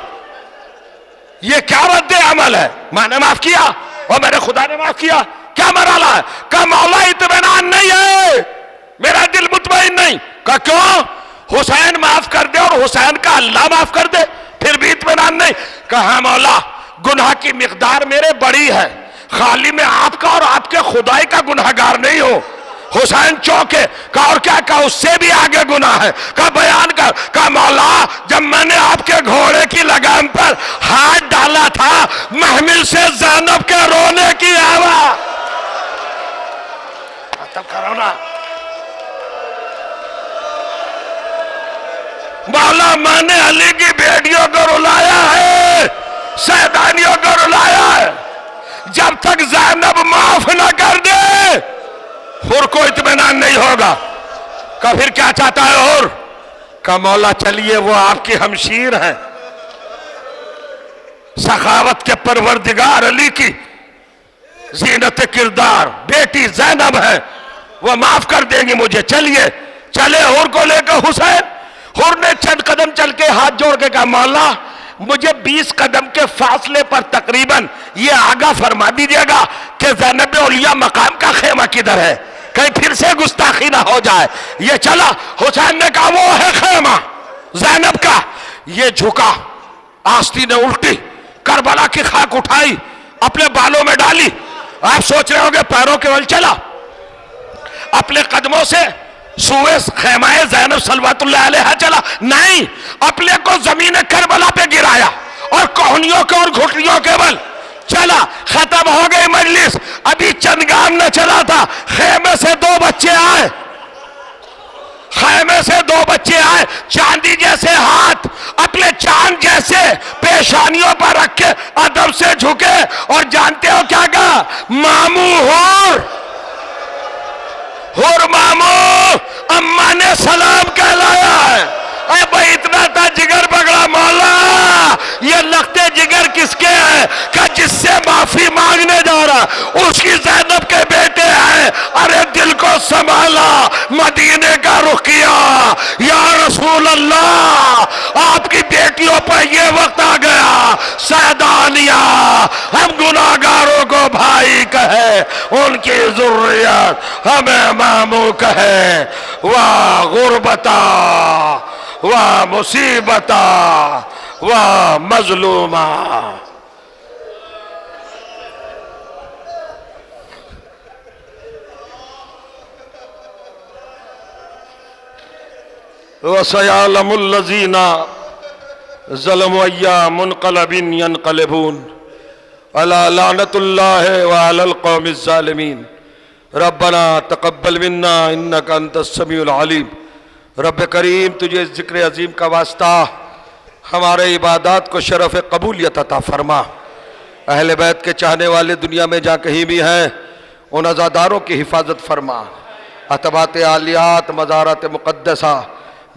ये क्या रद्द अमल है, मैंने माफ किया और मेरे खुदा ने माफ किया, क्या मराला है? कहा मौला इत्मीनान नहीं है, मेरा दिल मुतमईन नहीं। कहा क्यों? हुसैन माफ कर दे और हुसैन का अल्लाह माफ कर दे, फिर भी इत्मीनान नहीं। कहा मौला गुनाह की मिकदार मेरे बड़ी है, खाली मैं आपका और आपके खुदाई का गुनाहगार नहीं हूं। हुसैन चौके। कहा और क्या? कहा उससे भी आगे गुनाह है। कहा बयान कर। कहा मौला जब मैंने आपके घोड़े की लगाम पर हाथ डाला था महमिल से ज़ैनब के रोने की आवाज। तब करो ना मौला मैंने अली की बेटियों को रुलाया है, सैदानियों को रुलाया है, जब तक ज़ैनब माफ न कर दे हुर को इत्मीनान नहीं होगा। का फिर क्या चाहता है हुर? का मौला चलिए वो आपकी हमशीर है, सखावत के परवरदिगार अली की जीनत किरदार बेटी ज़ैनब है, वो माफ कर देंगी मुझे, चलिए। चले हुर को लेकर हुसैन। हुर ने चंद कदम चल के हाथ जोड़ के कहा मौला मुझे 20 कदम के फासले पर तकरीबन ये आगा फरमा दीजिएगा कि ज़ैनब औलिया मकाम का खेमा किधर है, कहीं फिर से गुस्ताखी ना हो जाए। ये चला। हुसैन ने कहा वो है खेमा ज़ैनब का। ये झुका, आस्तीन ने उल्टी करबला की खाक उठाई अपने बालों में डाली। आप सोच रहे होंगे पैरों के बल चला, अपने कदमों से सुए खेमाए ज़ैनब सलवातुल्लाह अलैहा चला, नहीं, अपने को जमीन करबला पे गिराया और कोहनियों के और घुटनियों के बल चला। खत्म हो गई मजलिस, अभी चंदगाम न चला था, खेमे से दो बच्चे आए, खेमे से दो बच्चे आए, चांदी जैसे हाथ अपने चांद जैसे पेशानियों पर रख के अदब से झुके और जानते हो क्या कहा? मामू हुर मामू अम्मा ने सलाम कहलाया है। अब इतना था जिगर पकड़ा मौला ये लगते जिगर किसके हैं? का जिससे माफी मांगने जा रहा उसकी ज़ैनब के बेटे हैं। अरे दिल को संभाला, मदीने का रुख किया। या रसूल अल्लाह आपकी बेटियों पर ये वक्त आ गया, सैदानिया हम गुनाहगारों को भाई कहे, उनकी ज़ुर्रियत हमें मामू कहे। वाह गुरबता वाह मुसीबता वाह मजलूमा। वसयअलमुल्लज़ीना ज़लमू अय्या मुनक़लबिन यनक़लिबून अला लानतुल्लाहि व अलल क़ौमिज़ ज़ालिमीन। रब्बना तक़ब्बल मिन्ना इन्नका अंतस समीउल अलीम। रब करीम तुझे ज़िक्र अज़ीम का वास्ता हमारे इबादत को शरफ़ कबूलियत अता फरमा। अहले बैत के चाहने वाले दुनिया में जहाँ कहीं भी हैं उन अज़ादारों की हिफाजत फरमा। अतबात आलियात मज़ारत मुक़द्दसा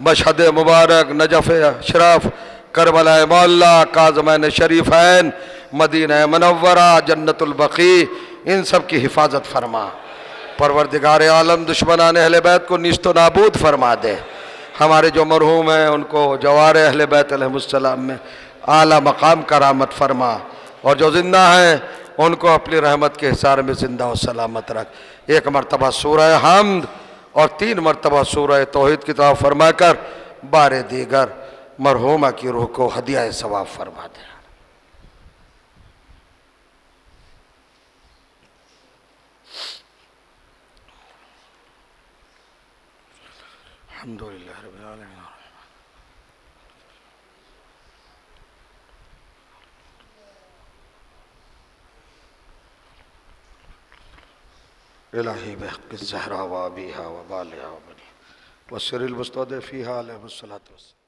मशहद मुबारक नजफ़ अशरफ करबला मौला काज़मैन शरीफ़ैन मदीना मनव्वरा जन्नतुल बक़ी इन सब की हिफाजत फरमा। परवरदिगार आलम दुश्मनान अहले बैत को निस्तो नाबूद फरमा दे। हमारे जो मरहूम हैं उनको जवार अहले बैत अलैहिमुस्सलाम में आला मकाम करामत फरमा और जो जिंदा हैं उनको अपनी रहमत के हिसार में जिंदा और सलामत रख। एक मरतबा सूरह हम्द और 3 मरतबा सूरह तौहीद की तरफ फरमा कर बारे दीगर मरहूमा की रूह को हदिया सवाब फरमा दे। अल्हम्दुलिल्लाह रब्बिल आलमीन। इलाही बिहक़्क़ि ज़हरा व अबीहा व बालिहा व बनी व सिरिल मुस्तौदिफ़ीहा अलैहिस्सलातु वस्सलाम।